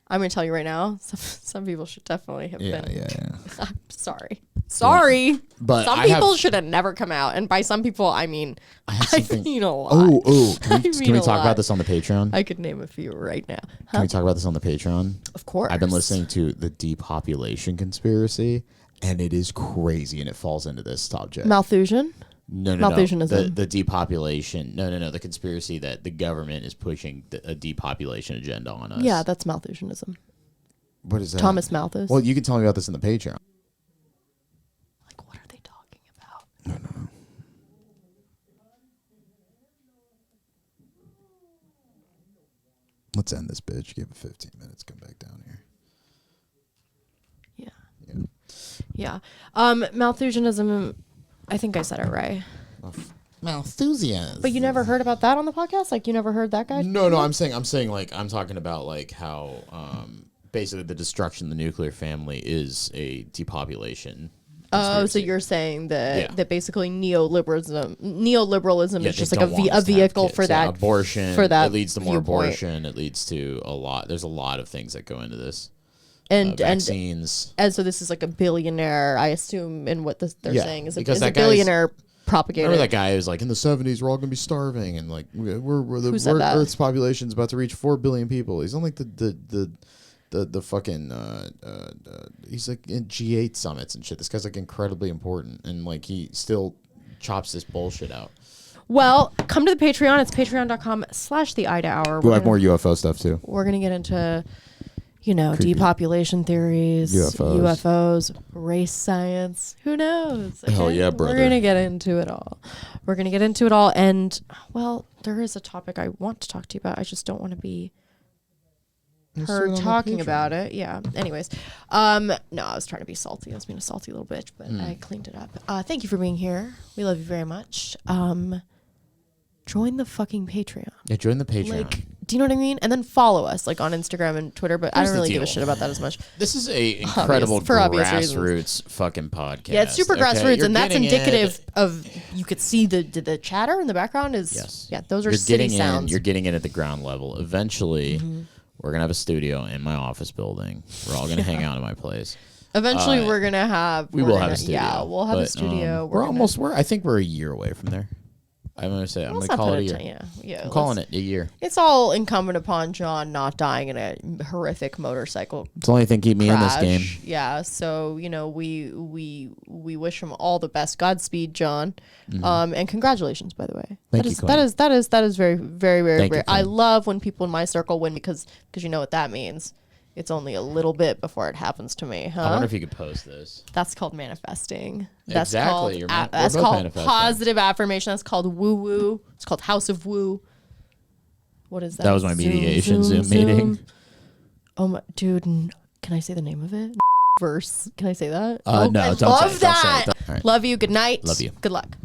I'm gonna tell you right now. Some people should definitely have been. Yeah. I'm sorry, but some people should have never come out, and by some people, I mean I mean a lot. Oh, can we talk about this on the Patreon? I could name a few right now. Can we talk about this on the Patreon? Of course. I've been listening to the depopulation conspiracy, and it is crazy, and it falls into this subject. Malthusian? No. Malthusianism. The depopulation. No. The conspiracy that the government is pushing a depopulation agenda on us. Yeah, that's Malthusianism. What is that? Thomas Malthus. Well, you can tell me about this in the Patreon. Like, what are they talking about? No. Let's end this bitch. Give it 15 minutes. Come back down here. Yeah. Malthusianism, I think I said it right. Malthusians. But you never heard about that on the podcast? Like, you never heard that guy? No. I'm saying like, I'm talking about like how basically the destruction of the nuclear family is a depopulation. Oh, so you're saying that basically neoliberalism is just like a vehicle for that abortion. For that, it leads to more viewpoint. abortion. It leads to a lot. There's a lot of things that go into this. And vaccines. And so this is like a billionaire, I assume, in what they're saying is a billionaire propagator. Remember that guy who was like, in the 70s, we're all going to be starving, and like Earth's population is about to reach 4 billion people. He's on like the fucking he's like in G8 summits and shit. This guy's like incredibly important, and like he still chops this bullshit out. Well, come to the Patreon. It's patreon.com/the Ida Hour. We'll have more UFO stuff too. We're gonna get into creepy depopulation theories, UFOs, race science. Who knows? Okay? Hell yeah, brother. We're going to get into it all. And, well, there is a topic I want to talk to you about. I just don't want to be heard talking about it. Yeah. Anyways. No, I was trying to be salty. I was being a salty little bitch, but I cleaned it up. Thank you for being here. We love you very much. Join the fucking Patreon. Yeah, join the Patreon. Like, do you know what I mean? And then follow us, like, on Instagram and Twitter, but I don't really give a shit about that as much. This is a incredible grassroots fucking podcast. Yeah, it's super grassroots, and that's indicative of, you could see the chatter in the background is, yes. Yeah, those are city sounds. You're getting in at the ground level. Eventually, we're going to have a studio in my office building. We're all going to hang out in my place. Eventually, we're going to have... We will have a studio. Yeah, we'll have a studio. I think we're a year away from there. I'm going to call it a year. I'm calling it a year. It's all incumbent upon John not dying in a horrific motorcycle. It's the only thing keep me in this game. Yeah, so we wish him all the best. Godspeed, John. And congratulations, by the way. Thank you, Queen. That is very, very, very Thank rare. you, Queen. I love when people in my circle win because you know what that means. It's only a little bit before it happons to me, huh? I wonder if you could post this. That's called manifesting. That's exactly. That's called positive affirmation. That's called woo-woo. It's called House of Woo. What is that? That was my mediation Zoom meeting. Oh my, dude, can I say the name of it? Verse. Can I say that? No, I don't love say it. that. Don't say it. All right. Love you. Good night. Love you. Good luck.